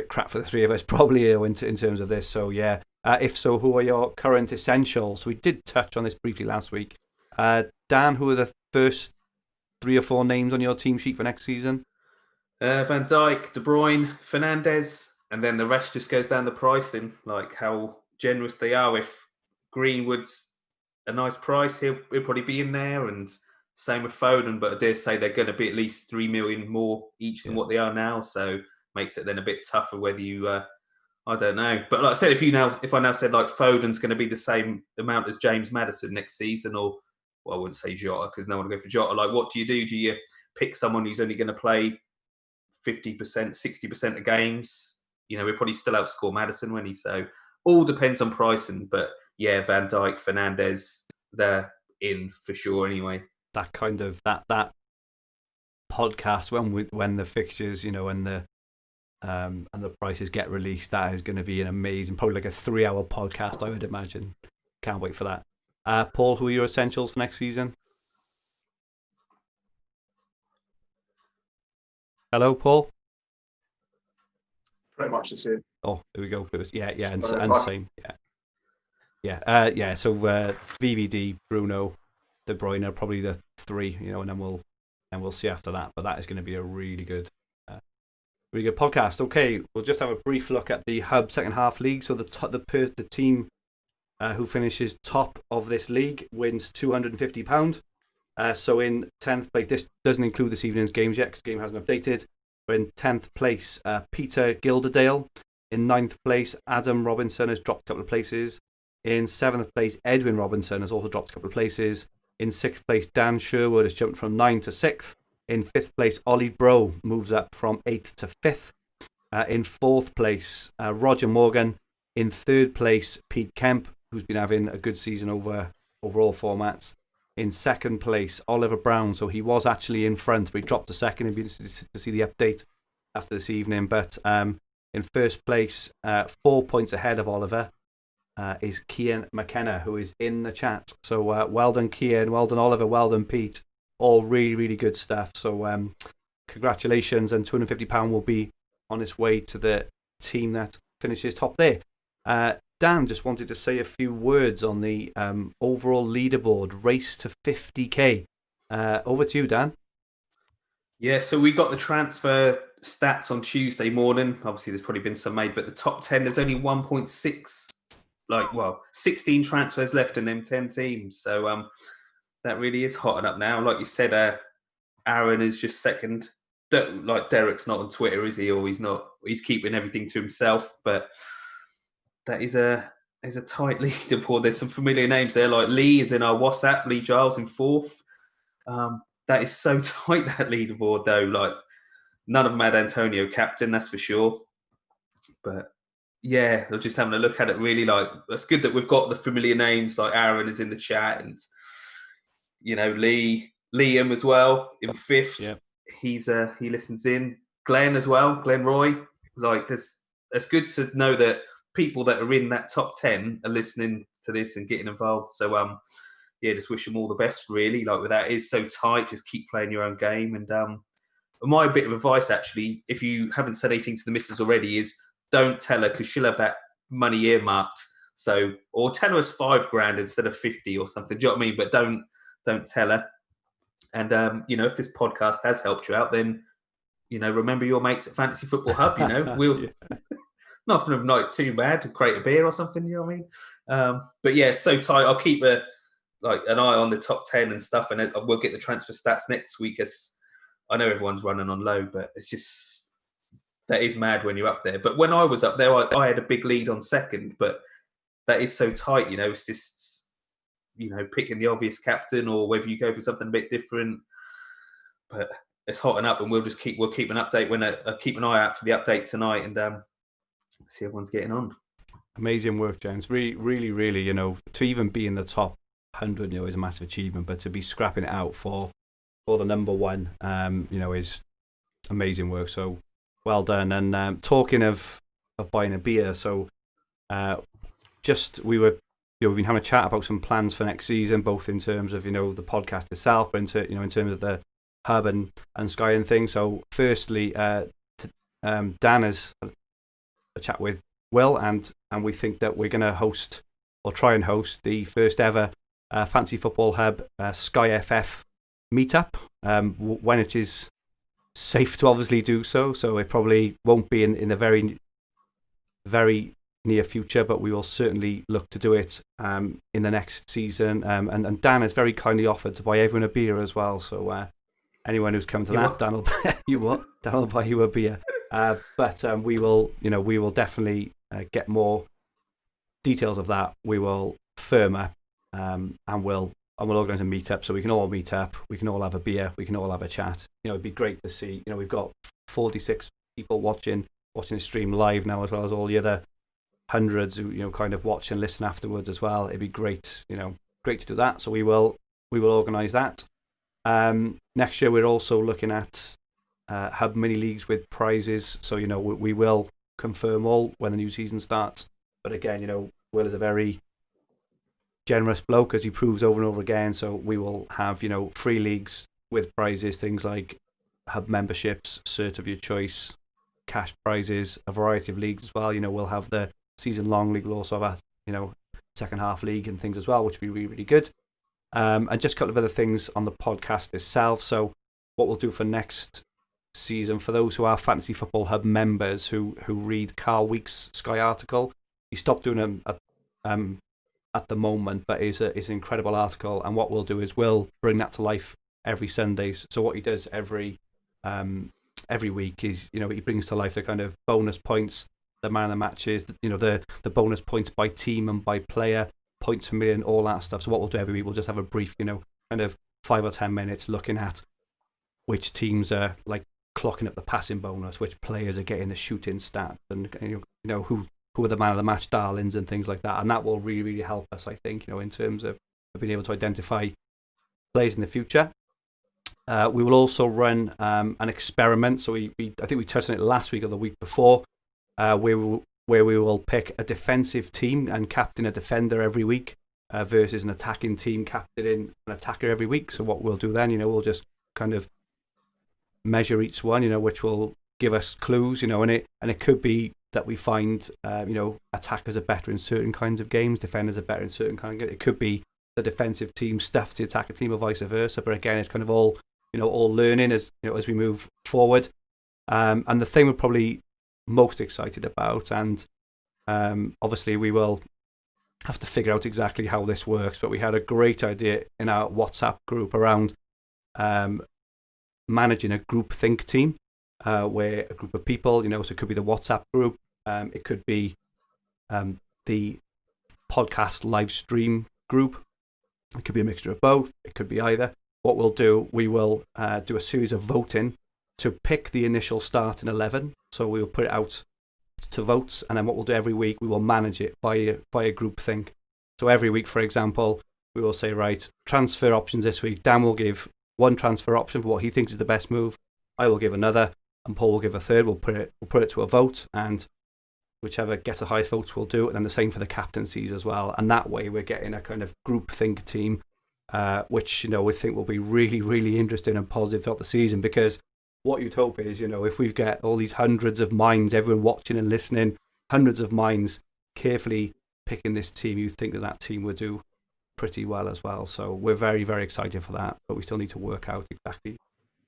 S1: crap for the three of us, probably in terms of this. So yeah. If so, who are your current essentials? We did touch on this briefly last week. Dan, who are the first 3 or 4 names on your team sheet for next season?
S3: Van Dijk, De Bruyne, Fernandes, and then the rest just goes down the pricing, like how generous they are. If Greenwood's a nice price, he'll probably be in there, and same with Foden, but I dare say they're going to be at least 3 million more each than what they are now, so makes it then a bit tougher whether you... I don't know. But like I said, if I now said like Foden's going to be the same amount as James Maddison next season, or I wouldn't say Jota because no one will go for Jota. Like, what do? Do you pick someone who's only going to play 50%, 60% of games? We'll probably still outscore Maddison, won't he? So all depends on pricing. But yeah, Van Dijk, Fernandes, they're in for sure anyway.
S1: That kind of that podcast when the fixtures, and the prices get released, that is going to be an amazing, probably like a 3-hour podcast, I would imagine. Can't wait for that. Paul, who are your essentials for next season? Hello, Paul?
S2: Pretty much the same.
S1: Oh, there we go. Yeah, and the same. Yeah. So VVD, Bruno, De Bruyne are probably the 3, and then we'll see after that. But that is going to be a really good podcast. Okay, we'll just have a brief look at the Hub second half league. So the team who finishes top of this league wins £250. So in 10th place, this doesn't include this evening's games yet because the game hasn't updated. But in 10th place, Peter Gilderdale. In 9th place, Adam Robinson has dropped a couple of places. In 7th place, Edwin Robinson has also dropped a couple of places. In 6th place, Dan Sherwood has jumped from 9th to 6th. In 5th place, Ollie Bro moves up from 8th to 5th. In 4th place, Roger Morgan. In 3rd place, Pete Kemp, who's been having a good season over all formats. In 2nd place, Oliver Brown. So he was actually in front, but he dropped to 2nd. It'd be interesting to see the update after this evening. But in 1st place, 4 points ahead of Oliver, is Kian McKenna, who is in the chat. So well done, Kian. Well done, Oliver. Well done, Pete. All really, really good stuff. So congratulations, and £250 will be on its way to the team that finishes top there. Dan just wanted to say a few words on the overall leaderboard race to 50k. Over to you, Dan.
S3: Yeah, so we got the transfer stats on Tuesday morning. Obviously, there's probably been some made, but the top 10, there's only 1.6, 16 transfers left in them 10 teams. So that really is hotting up now. Like you said, Aaron is just second. Like Derek's not on Twitter, is he? Or he's not. He's keeping everything to himself. But that is a tight leaderboard. There's some familiar names there. Like Lee is in our WhatsApp. Lee Giles in 4th. That is so tight, that leaderboard, though. Like none of them had Antonio captain, that's for sure. But yeah, I'm just having a look at it. Really, like it's good that we've got the familiar names. Like Aaron is in the chat, and Liam as well in 5th.
S1: Yeah.
S3: He listens in. Glenn as well. Glenn Roy. Like it's good to know that people that are in that top 10 are listening to this and getting involved. So yeah, just wish them all the best. Really, like with that is so tight. Just keep playing your own game. And my bit of advice, actually, if you haven't said anything to the missus already, is don't tell her because she'll have that money earmarked. So, or tell her it's £5,000 instead of 50 or something. Do you know what I mean? But don't tell her. And if this podcast has helped you out, then remember your mates at Fantasy Football Hub. We'll nothing like too bad to create a beer or something. You know what I mean? But yeah, so tight. I'll keep an eye on the top 10 and stuff, and we'll get the transfer stats next week. As I know everyone's running on low, but it's just that is mad when you're up there. But when I was up there, I had a big lead on 2nd, but that is so tight. It's just picking the obvious captain or whether you go for something a bit different. But it's hotting up, and we'll keep an update when I keep an eye out for the update tonight. And see everyone's getting on.
S1: Amazing work, gents. Really, really, really, to even be in the top 100, is a massive achievement, but to be scrapping it out for the number one, is amazing work. So well done. And talking of buying a beer, so we've been having a chat about some plans for next season, both in terms of the podcast itself, but in terms of the hub and Sky and things. So firstly, Dan has had a chat with Will, and we think that we're going to host or try and host the first ever Fantasy Football Hub Sky FF meetup when it is safe to obviously do so. So it probably won't be in the very, very near future, but we will certainly look to do it in the next season. And Dan has very kindly offered to buy everyone a beer as well. So anyone who's come to that, Dan will Dan will buy you a beer. But we will definitely get more details of that. We will firm up and we'll organise a meetup so we can all meet up, we can all have a beer, we can all have a chat. It'd be great to see. We've got 46 people watching the stream live now, as well as all the other hundreds who kind of watch and listen afterwards as well. It'd be great, great to do that. So we will organise that. Next year we're also looking at hub mini leagues with prizes. So we will confirm all when the new season starts. But again, Will is a very generous bloke, as he proves over and over again. So we will have free leagues with prizes, things like hub memberships, cert of your choice, cash prizes, a variety of leagues as well. We'll have the season long league. We'll also have a second half league and things as well, which will be really, really good. And just a couple of other things on the podcast itself. So what we'll do for next season, for those who are Fantasy Football Hub members who read Carl Week's Sky article, he stopped doing them at the moment, but it's an incredible article. And what we'll do is we'll bring that to life every Sunday. So what he does every week is he brings to life the kind of bonus points, the man of the matches, the bonus points by team and by player, points per million, all that stuff. So what we'll do every week, we'll just have a brief kind of 5 or 10 minutes looking at which teams are like clocking up the passing bonus, which players are getting the shooting stats, and who are the man of the match darlings and things like that. And that will really, really help us, I think, in terms of being able to identify players in the future. We will also run an experiment. So I think we touched on it last week or the week before, where we will pick a defensive team and captain a defender every week versus an attacking team captaining an attacker every week. So what we'll do then, we'll just kind of measure each one, which will give us clues, and it could be that we find, attackers are better in certain kinds of games, defenders are better in certain kinds of games. It could be the defensive team stuffs the attacker team or vice versa. But again, it's kind of all learning as we move forward. And the thing we're probably most excited about, and obviously we will have to figure out exactly how this works, but we had a great idea in our WhatsApp group around managing a group think team. Where a group of people, so it could be the WhatsApp group, it could be the podcast live stream group, it could be a mixture of both, it could be either. What we'll do, we will do a series of voting to pick the initial starting 11. So we will put it out to votes, and then what we'll do every week, we will manage it by group think. So every week, for example, we will say, right, transfer options this week. Dan will give one transfer option for what he thinks is the best move. I will give another, and Paul will give a third. We'll put it to a vote, and whichever gets the highest votes will do it. And then the same for the captaincies as well. And that way we're getting a kind of group think team, which we think will be really, really interesting and positive throughout the season. Because what you'd hope is, if we get all these hundreds of minds, everyone watching and listening, hundreds of minds carefully picking this team, you think that team would do pretty well as well. So we're very, very excited for that, but we still need to work out exactly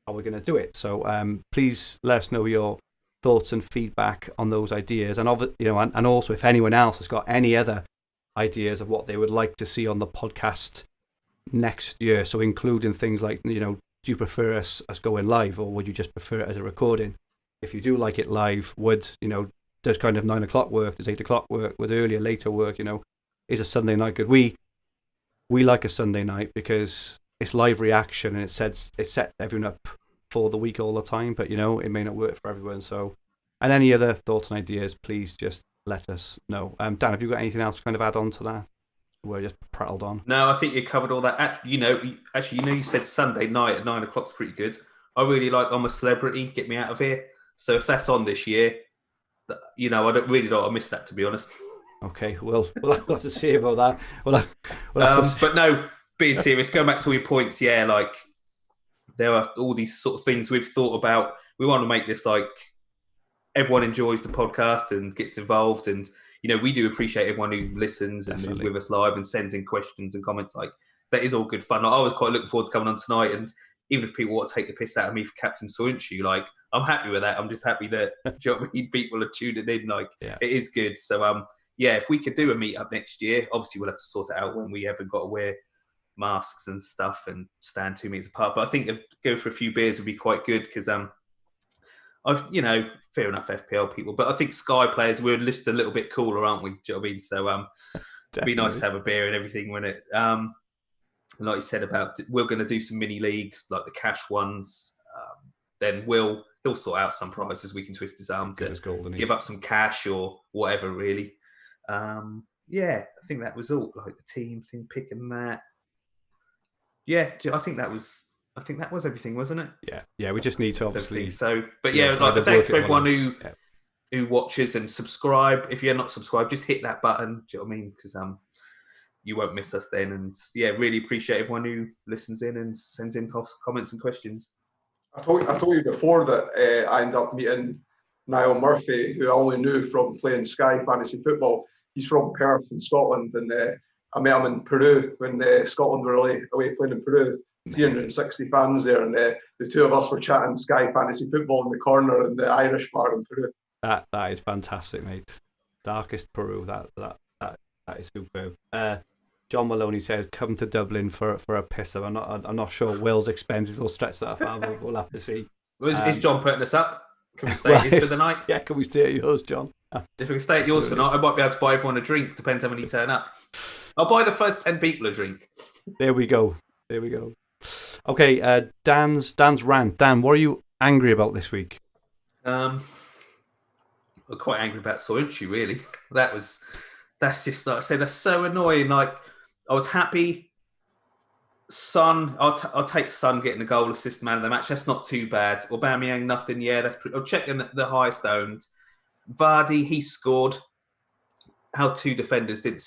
S1: how we're going to do it. So please let us know your thoughts and feedback on those ideas, and and also if anyone else has got any other ideas of what they would like to see on the podcast next year. So including things like, do you prefer us going live, or would you just prefer it as a recording? If you do like it live, does kind of 9 o'clock work? Does 8 o'clock work? Would earlier, later work? Is a Sunday night good? We like a Sunday night because it's live reaction and it sets everyone up for the week all the time. But it may not work for everyone. So And any other thoughts and ideas, please just let us know. Dan, have you got anything else to kind of add on to that? We're just prattled on.
S3: No, I think you covered all that. Actually, you said Sunday night at 9 o'clock is pretty good. I really like I'm a Celebrity, Get Me Out of Here. So if that's on this year, I don't want to miss that, to be honest.
S1: Okay, we'll have to see about that.
S3: But no, being serious, going back to all your points, yeah, like there are all these sort of things we've thought about. We want to make this like everyone enjoys the podcast and gets involved, and we do appreciate everyone who listens and is with us live and sends in questions and comments. Like that is all good fun. Like, I was quite looking forward to coming on tonight, and even if people want to take the piss out of me for Captain Soinchu, like I'm happy with that. I'm just happy that people are tuning in. Like It is good. So yeah, if we could do a meet-up next year, obviously we'll have to sort it out when we haven't got to wear masks and stuff and stand 2 meters apart. But I think go for a few beers would be quite good because I've fair enough FPL people, but I think Sky players we're just a little bit cooler, aren't we? Do you know what I mean? So it'd be nice to have a beer and everything, wouldn't it? Like you said about we're going to do some mini leagues like the cash ones. Then he'll sort out some prizes. We can twist his arm to give up some cash or whatever. Really. Yeah, I think that was all. Like the team thing, picking that. Yeah, I think that was everything, wasn't it?
S1: Yeah. We just need to obviously.
S3: So, but thanks to everyone who watches and subscribe. If you're not subscribed, just hit that button. Do you know what I mean? Because you won't miss us then. And yeah, really appreciate everyone who listens in and sends in comments and questions.
S2: I told you before that I ended up meeting Niall Murphy, who I only knew from playing Sky Fantasy Football. He's from Perth in Scotland, and I met him in Peru when Scotland were away playing in Peru. 360 fans there, and the two of us were chatting Sky Fantasy Football in the corner in the Irish bar in Peru.
S1: That is fantastic, mate. Darkest Peru. That is superb. John Maloney says, "Come to Dublin for a pisser." I'm not sure Will's expenses will stretch that far, but we'll have to see.
S3: Is John putting us up? Can we stay at his for the night?
S1: Yeah, can we stay at yours, John?
S3: If we can stay at yours for the night, I might be able to buy everyone a drink. Depends how many turn up. I'll buy the first 10 people a drink.
S1: There we go. Okay, Dan's rant. Dan, what are you angry about this week?
S3: I'm quite angry about Soinchu, really. That's just like I say, that's so annoying. Like I was happy. Son, I'll take Son getting a goal, assist, man of the match. That's not too bad. Aubameyang, nothing. Yeah, that's pretty. I'm checking the highest owned. Vardy, he scored. How two defenders didn't,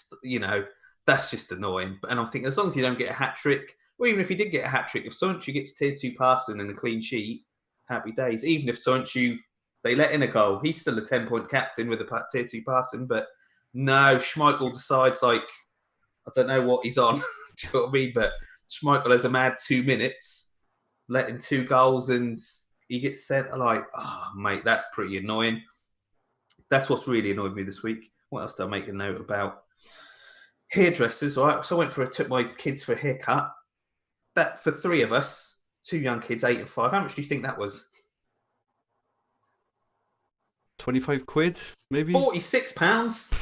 S3: that's just annoying. And I'm thinking, as long as you don't get a hat trick, or even if you did get a hat trick, if Soinchu gets tier 2 passing and a clean sheet, happy days. Even if Soinchu, they let in a goal, he's still a 10-point captain with a tier 2 passing. But no, Schmeichel decides I don't know what he's on. Do you know what I mean? But Schmeichel has a mad 2 minutes, letting 2 goals, and he gets sent. Like, oh, mate, that's pretty annoying. That's what's really annoyed me this week. What else did I make a note about? Hairdressers, all right? So I took my kids for a haircut. That for 3 of us, 2 young kids, 8 and 5. How much do you think that was?
S1: 25 quid, maybe?
S3: £46.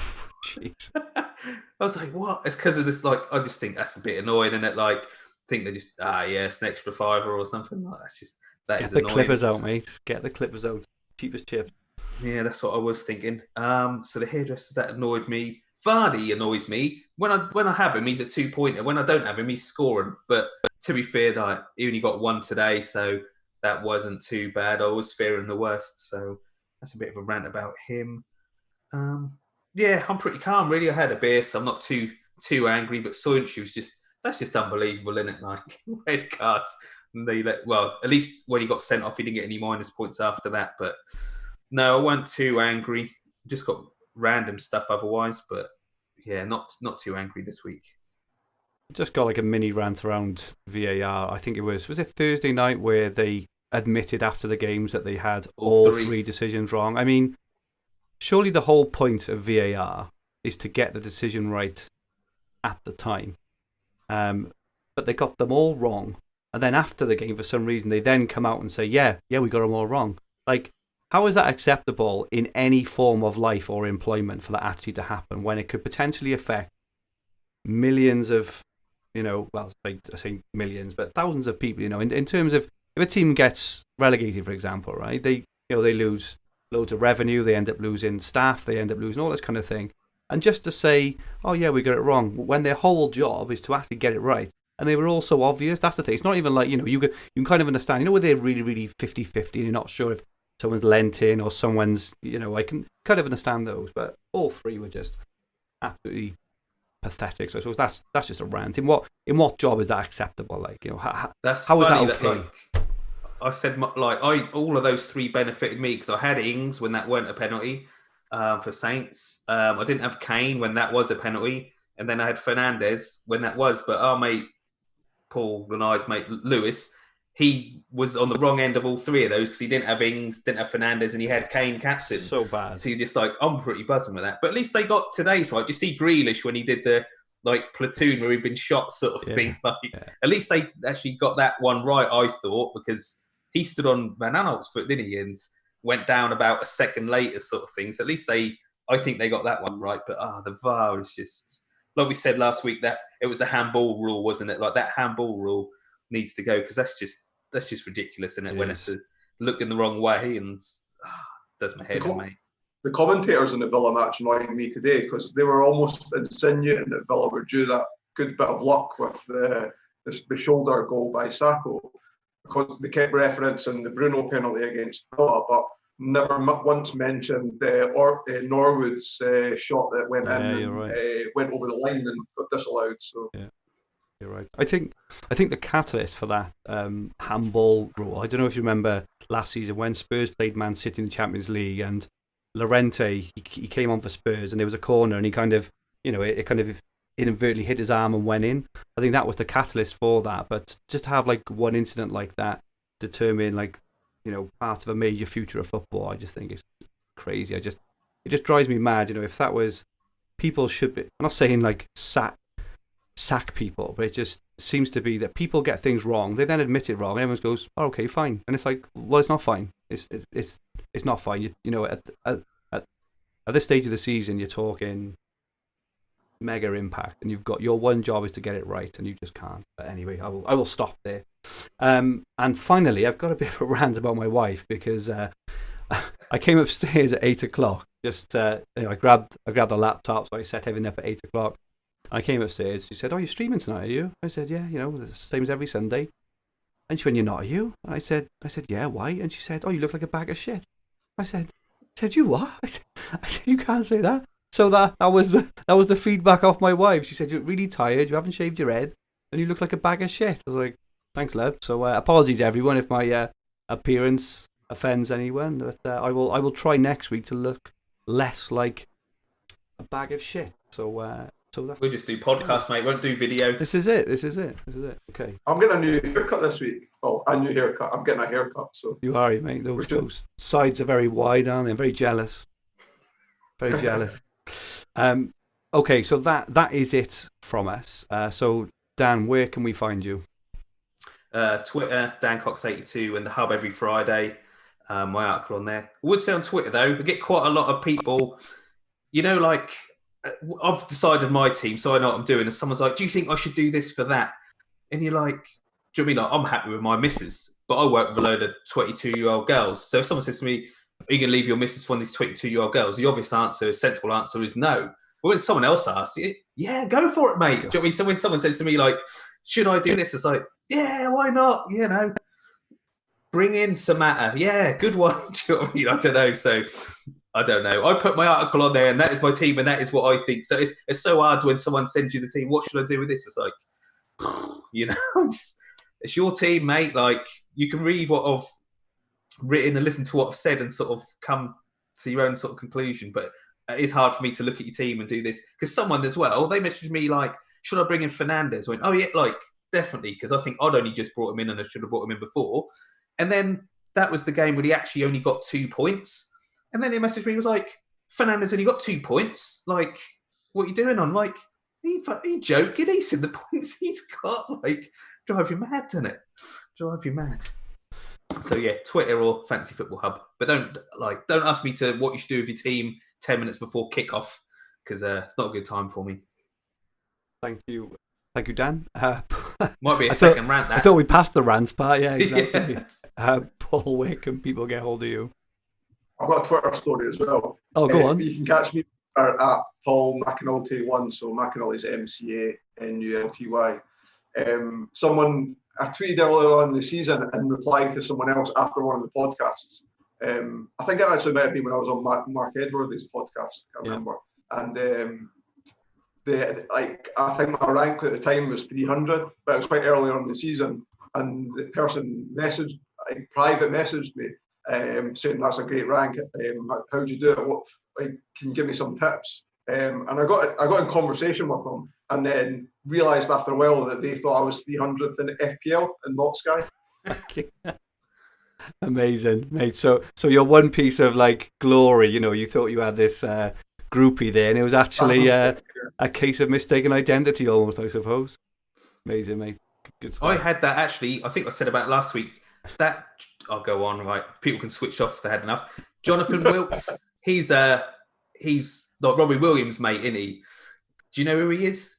S1: Jeez.
S3: I was like, what? It's because of this, like, I just think that's a bit annoying, and like, I think they just, it's an extra £5 or something. Like, that is annoying. Get the
S1: clippers out, mate. Get the clippers out. Cheapest chips.
S3: Yeah, that's what I was thinking. So the hairdressers, that annoyed me. Vardy annoys me. When I have him, he's a 2-pointer. When I don't have him, he's scoring. But to be fair, he only got 1 today, so that wasn't too bad. I was fearing the worst, so that's a bit of a rant about him. Yeah, I'm pretty calm, really. I had a beer, so I'm not too angry. But Soinchu was that's just unbelievable, isn't it? Like, red cards. And at least when he got sent off, he didn't get any minus points after that. But no, I wasn't too angry. Just got random stuff otherwise. But yeah, not too angry this week.
S1: Just got like a mini rant around VAR. I think it was it Thursday night where they admitted after the games that they had all 3 decisions wrong. I mean, surely the whole point of VAR is to get the decision right at the time. But they got them all wrong. And then after the game, for some reason, they then come out and say, yeah, we got them all wrong. Like, how is that acceptable in any form of life or employment for that actually to happen when it could potentially affect millions of, I say millions, but thousands of people, in terms of if a team gets relegated, for example, right? They lose loads of revenue, they end up losing staff, they end up losing all this kind of thing. And just to say, oh yeah, we got it wrong, when their whole job is to actually get it right. And they were all so obvious. That's the thing. It's not even like, you can kind of understand, where they're really, really 50-50 and you're not sure if someone's lent in or someone's, I can kind of understand those. But all three were just absolutely pathetic. So I suppose that's just a rant. In what job is that acceptable? Like, how is that okay?
S3: I said, all of those three benefited me because I had Ings when that weren't a penalty for Saints. I didn't have Kane when that was a penalty. And then I had Fernandes when that was. But our mate, Paul and I's mate, Lewis, he was on the wrong end of all three of those because he didn't have Ings, didn't have Fernandes, and he had Kane captain.
S1: So bad.
S3: So you're just like, I'm pretty buzzing with that. But at least they got today's right. Do you see Grealish when he did the platoon where he'd been shot sort of thing? At least they actually got that one right, I thought, because he stood on Van Aanholt's foot, didn't he? And went down about a second later sort of thing. So at least I think they got that one right. But the VAR is just, like we said last week, that it was the handball rule, wasn't it? Like that handball rule needs to go because that's just ridiculous, isn't it? When it's looking the wrong way and does my head in, mate.
S2: The commentators in the Villa match annoyed me today because they were almost insinuating that Villa were due that good bit of luck with the shoulder goal by Sacco, because they kept referencing the Bruno penalty against Villa, but never once mentioned Norwood's shot that went went over the line and got disallowed. So
S1: you're right. I think the catalyst for that handball rule. I don't know if you remember last season when Spurs played Man City in the Champions League and Llorente he came on for Spurs and there was a corner and he kind of it kind of inadvertently hit his arm and went in. I think that was the catalyst for that. But just to have like one incident like that determine part of a major future of football, I just think it's crazy. It just drives me mad. If that was, people should be. I'm not saying like sack people, but it just seems to be that people get things wrong. They then admit it wrong. Everyone goes, oh, okay, fine, and it's like, well, it's not fine. It's not fine. At this stage of the season, you're talking mega impact, and you've got your one job is to get it right, and you just can't. But anyway, I will stop there. And finally, I've got a bit of a rant about my wife because I came upstairs at 8:00. Just I grabbed the laptop, so I set everything up at 8:00. I came upstairs. She said, "Oh, you're streaming tonight, are you?" I said, "Yeah, the same as every Sunday." And she went, "You're not, are you?" And I said, "Yeah, why?" And she said, "Oh, you look like a bag of shit." I said, "You what?" I said, "You can't say that." So that was the feedback off my wife. She said, "You're really tired. You haven't shaved your head, and you look like a bag of shit." I was like, "Thanks, love." So apologies, everyone, if my appearance offends anyone. But I will try next week to look less like a bag of shit. So that's...
S3: We'll just do podcasts, mate. Won't do video.
S1: This is it. Okay.
S2: I'm getting a new haircut this week. Oh, a new haircut. I'm getting a haircut. So
S1: you are, mate. Those sides are very wide, aren't they? I'm very jealous. Very jealous. Okay, so that is it from us. So Dan, where can we find you?
S3: Twitter, Dan Cox 82, and the Hub every Friday. My article on there. I would say on Twitter though, we get quite a lot of people. I've decided my team, so I know what I'm doing. And someone's like, "Do you think I should do this for that?" And you're like, "Do you know what I mean? Like, I'm happy with my missus, but I work with a load of 22-year-old girls. So if someone says to me, are you going to leave your missus for one of these 22-year-old girls? The obvious answer, sensible answer is no. But when someone else asks you, yeah, go for it, mate. Do you know what I mean? So when someone says to me, like, should I do this? It's like, yeah, why not? Bring in Samata. Yeah, good one. Do you know what I mean? I don't know. So I don't know. I put my article on there and that is my team and that is what I think. So it's so hard when someone sends you the team. What should I do with this? It's like, it's your team, mate. Like, you can read what I've written and listen to what I've said and sort of come to your own sort of conclusion. But it is hard for me to look at your team and do this. Because someone as well, they messaged me like, should I bring in Fernandes? I went, oh yeah, like, definitely. Because I think I'd only just brought him in and I should have brought him in before. And then that was the game where he actually only got 2 points. And then he messaged me, he was like, Fernandes only got 2 points. Like, what are you doing? I'm like, are you joking? He's seen the points he's got. Like, drive you mad, doesn't it? Drive you mad. So yeah, Twitter or Fantasy Football Hub. But don't ask me to what you should do with your team 10 minutes before kickoff, because it's not a good time for me.
S1: Thank you, Dan.
S3: Might be a second rant. That.
S1: I thought we passed the rants part. Yeah, exactly. Paul, where can people get hold of you?
S2: I've got a Twitter story as well.
S1: Oh, go on.
S2: You can catch me at Paul McAnulty 1. So McAnulty's MCANULTY. I tweeted earlier on in the season and replied to someone else after one of the podcasts. I think it actually might have been when I was on Mark Edwards' podcast. I can't remember. And I think my rank at the time was 300, but it was quite early on in the season. And the person private messaged me saying that's a great rank. How'd you do it? What, can you give me some tips? And I got in conversation with them, and then realised after a while that they thought I was 300th in FPL and not Sky.
S1: Amazing, mate. So your one piece of glory, you thought you had this groupie there, and it was actually a case of mistaken identity, almost, I suppose. Amazing, mate. Good stuff.
S3: I had that actually. I think I said about it last week. That I'll go on. Right, people can switch off if they had enough. Jonathan Wilkes. He's like Robbie Williams, mate, isn't he? Do you know who he is?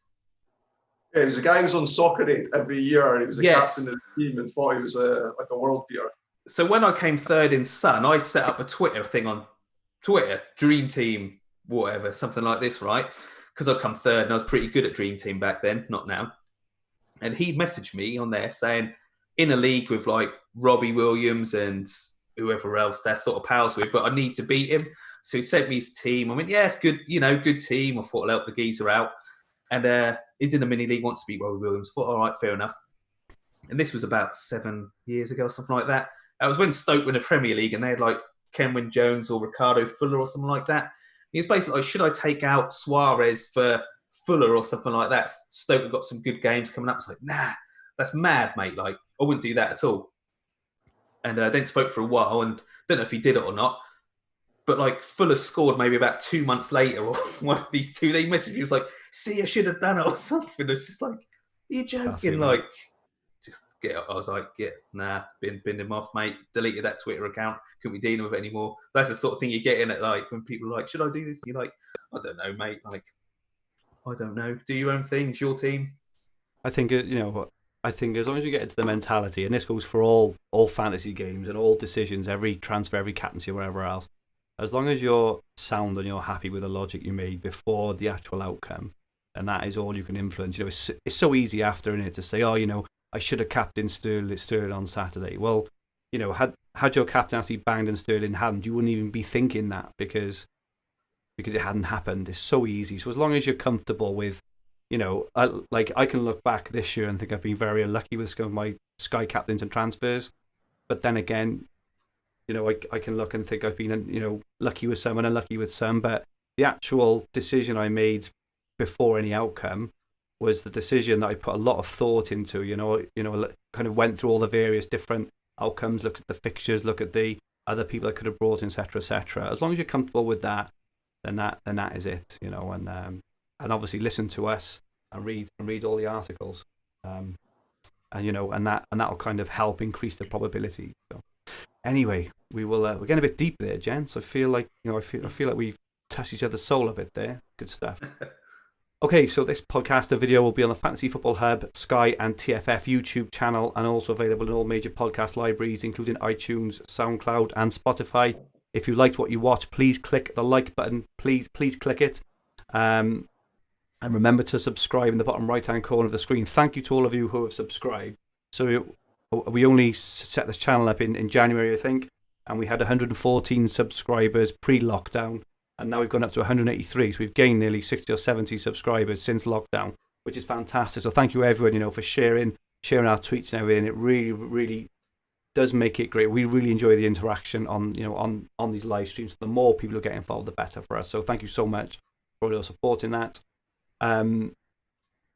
S2: Yeah, he was a guy who was on Soccer Aid every year. He was a captain of the team and thought he was a world beater.
S3: So when I came third in Sun, I set up a Twitter thing on Twitter, Dream Team, whatever, something like this, right? Because I'd come third and I was pretty good at Dream Team back then, not now. And he messaged me on there saying, in a league with Robbie Williams and whoever else they're sort of pals with, but I need to beat him. So he sent me his team. I went, yeah, it's good, good team. I thought I'll help the geezer out. And he's in the mini league, wants to beat Robbie Williams. I thought, all right, fair enough. And this was about 7 years ago, something like that. It was when Stoke were in the Premier League and they had Kenwyn Jones or Ricardo Fuller or something like that. He was basically like, should I take out Suarez for Fuller or something like that? Stoke have got some good games coming up. It's like, nah, that's mad, mate. I wouldn't do that at all. And then spoke for a while and don't know if he did it or not. But Fuller scored maybe about 2 months later or one of these two. They messaged me, he was like, see, I should have done it or something. It's just like, you're joking. Just get it. I was like, bin him off, mate. Deleted that Twitter account. Couldn't be dealing with it anymore. That's the sort of thing you get in it, when people are should I do this? And you're like, I don't know, mate. I don't know. Do your own thing. It's your team.
S1: I think, I think as long as you get into the mentality, and this goes for all fantasy games and all decisions, every transfer, every captaincy, whatever else, as long as you're sound and you're happy with the logic you made before the actual outcome, and that is all you can influence. It's so easy after in it to say, I should have captained Sterling on Saturday. Well, had your captain actually banged and Sterling hadn't, you wouldn't even be thinking that because it hadn't happened. It's so easy. So as long as you're comfortable with, I can look back this year and think I've been very unlucky with some of my Sky captains and transfers. But then again, I can look and think I've been, lucky with some and unlucky with some. But the actual decision I made before any outcome was the decision that I put a lot of thought into. Kind of went through all the various different outcomes, looked at the fixtures, look at the other people I could have brought in, etc., etc. As long as you're comfortable with that, then that is it. And obviously listen to us and read all the articles, and that'll kind of help increase the probability. So anyway, we're getting a bit deep there, gents. I feel like I feel like we've touched each other's soul a bit there. Good stuff. Okay, so this podcast and video will be on the Fantasy Football Hub, Sky and TFF YouTube channel, and also available in all major podcast libraries, including iTunes, SoundCloud, and Spotify. If you liked what you watched, please click the like button. Please click it. And remember to subscribe in the bottom right-hand corner of the screen. Thank you to all of you who have subscribed. So we only set this channel up in January, I think, and we had 114 subscribers pre-lockdown. And now we've gone up to 183, so we've gained nearly 60 or 70 subscribers since lockdown, which is fantastic. So thank you everyone, for sharing our tweets and everything. It really, really does make it great. We really enjoy the interaction on these live streams. The more people who get involved, the better for us. So thank you so much for your support in that.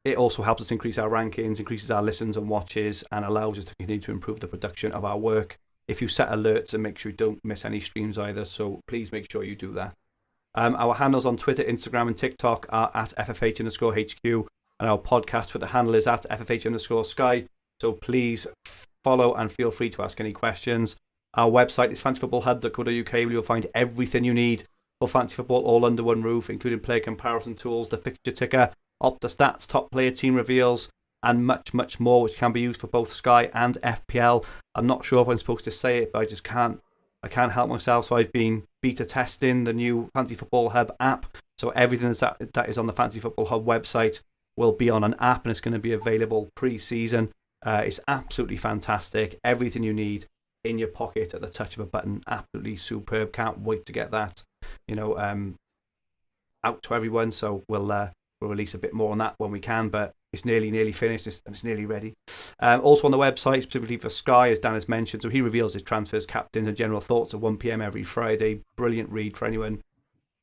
S1: It also helps us increase our rankings, increases our listens and watches, and allows us to continue to improve the production of our work. If you set alerts, and make sure you don't miss any streams either, so please make sure you do that. Our handles on Twitter, Instagram, and TikTok are at FFH_HQ, and our podcast Twitter handle is at FFH_Sky. So please follow and feel free to ask any questions. Our website is fantasyfootballhub.co.uk, where you'll find everything you need for fantasy football all under one roof, including player comparison tools, the fixture ticker, Opta stats, top player team reveals, and much, much more, which can be used for both Sky and FPL. I'm not sure if I'm supposed to say it, but I I can't help myself, so I've been beta testing the new Fantasy Football Hub app. So everything that is on the Fantasy Football Hub website will be on an app, and it's going to be available pre-season. It's absolutely fantastic. Everything you need in your pocket at the touch of a button. Absolutely superb. Can't wait to get that, out to everyone. So we'll release a bit more on that when we can, but it's nearly finished. It's nearly ready. Also on the website, specifically for Sky, as Dan has mentioned, so he reveals his transfers, captains, and general thoughts at 1 p.m. every Friday. Brilliant read for anyone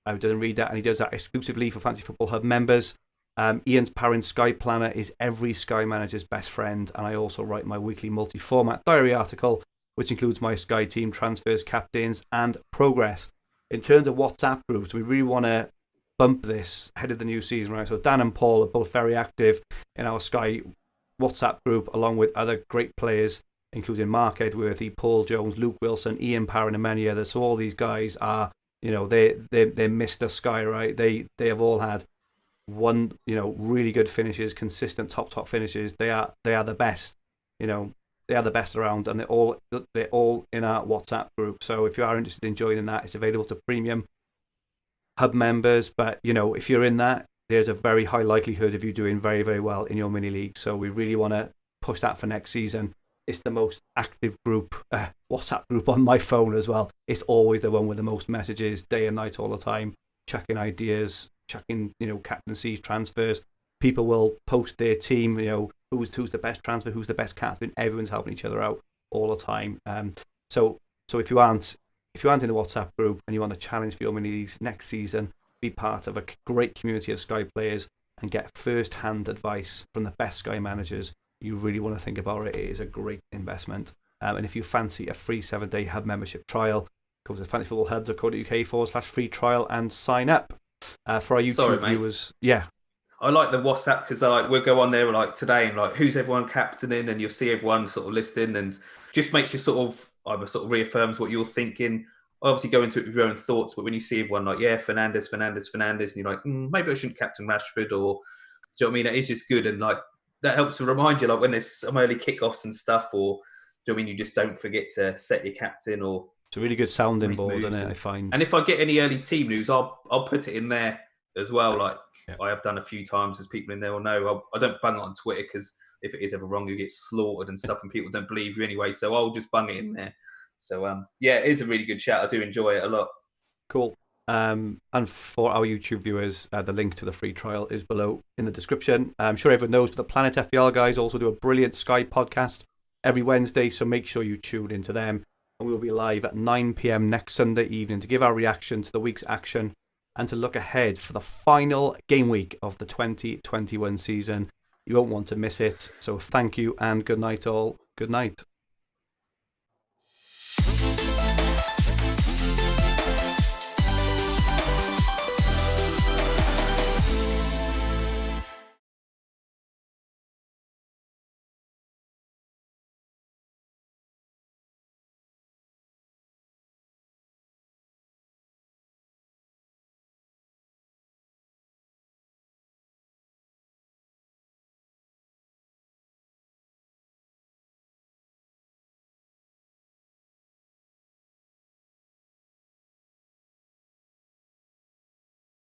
S1: who doesn't read that, and he does that exclusively for Fantasy Football Hub members. Ian's Parent Sky Planner is every Sky manager's best friend, and I also write my weekly multi-format diary article, which includes my Sky team transfers, captains, and progress. In terms of WhatsApp groups, we really want to bump this ahead of the new season, right? So Dan and Paul are both very active in our Sky WhatsApp group, along with other great players, including Mark Edworthy, Paul Jones, Luke Wilson, Ian Parent, and many others. So all these guys are, they're Mr. Sky, right? They have all had really good finishes, consistent top finishes. They are the best, they are the best around, and they're all in our WhatsApp group. So if you are interested in joining that, it's available to premium Hub members. But if you're in that, there's a very high likelihood of you doing very, very well in your mini league. So we really want to push that for next season. It's the most active group, WhatsApp group on my phone as well. It's always the one with the most messages, day and night, all the time, chucking ideas, chucking captaincy, transfers. People will post their team, who's the best transfer, who's the best captain. Everyone's helping each other out all the time. So if you aren't in the WhatsApp group and you want a challenge for your mini leagues next season, be part of a great community of Sky players and get first-hand advice from the best Sky managers, you really want to think about it. It is a great investment. And if you fancy a free 7-day Hub membership trial, go to fantasyfootballhub.co.uk/free trial and sign up. For our YouTube viewers, yeah.
S3: I like the WhatsApp because we'll go on there like today and like who's everyone captaining, and you'll see everyone sort of listing, and just makes you sort of reaffirms what you're thinking. Obviously go into it with your own thoughts, but when you see everyone like, Fernandes, and you're like, maybe I shouldn't captain Rashford, or do you know what I mean? It is just good, and like that helps to remind you, like when there's some early kickoffs and stuff, or do you know what I mean? You just don't forget to set your captain, or
S1: it's a really good sounding board, isn't it? I find.
S3: And if I get any early team news, I'll put it in there as well. Like I have done a few times, as people in there will know. I don't bung it on Twitter because if it is ever wrong, you get slaughtered and stuff, and people don't believe you anyway. So I'll just bung it in there. So it is a really good chat. I do enjoy it a lot.
S1: Cool. And for our YouTube viewers, the link to the free trial is below in the description. I'm sure everyone knows, but the Planet FPL guys also do a brilliant Sky podcast every Wednesday, so make sure you tune into them. And we'll be live at 9 p.m. next Sunday evening to give our reaction to the week's action and to look ahead for the final game week of the 2021 season. You won't want to miss it. So thank you and good night all. Good night.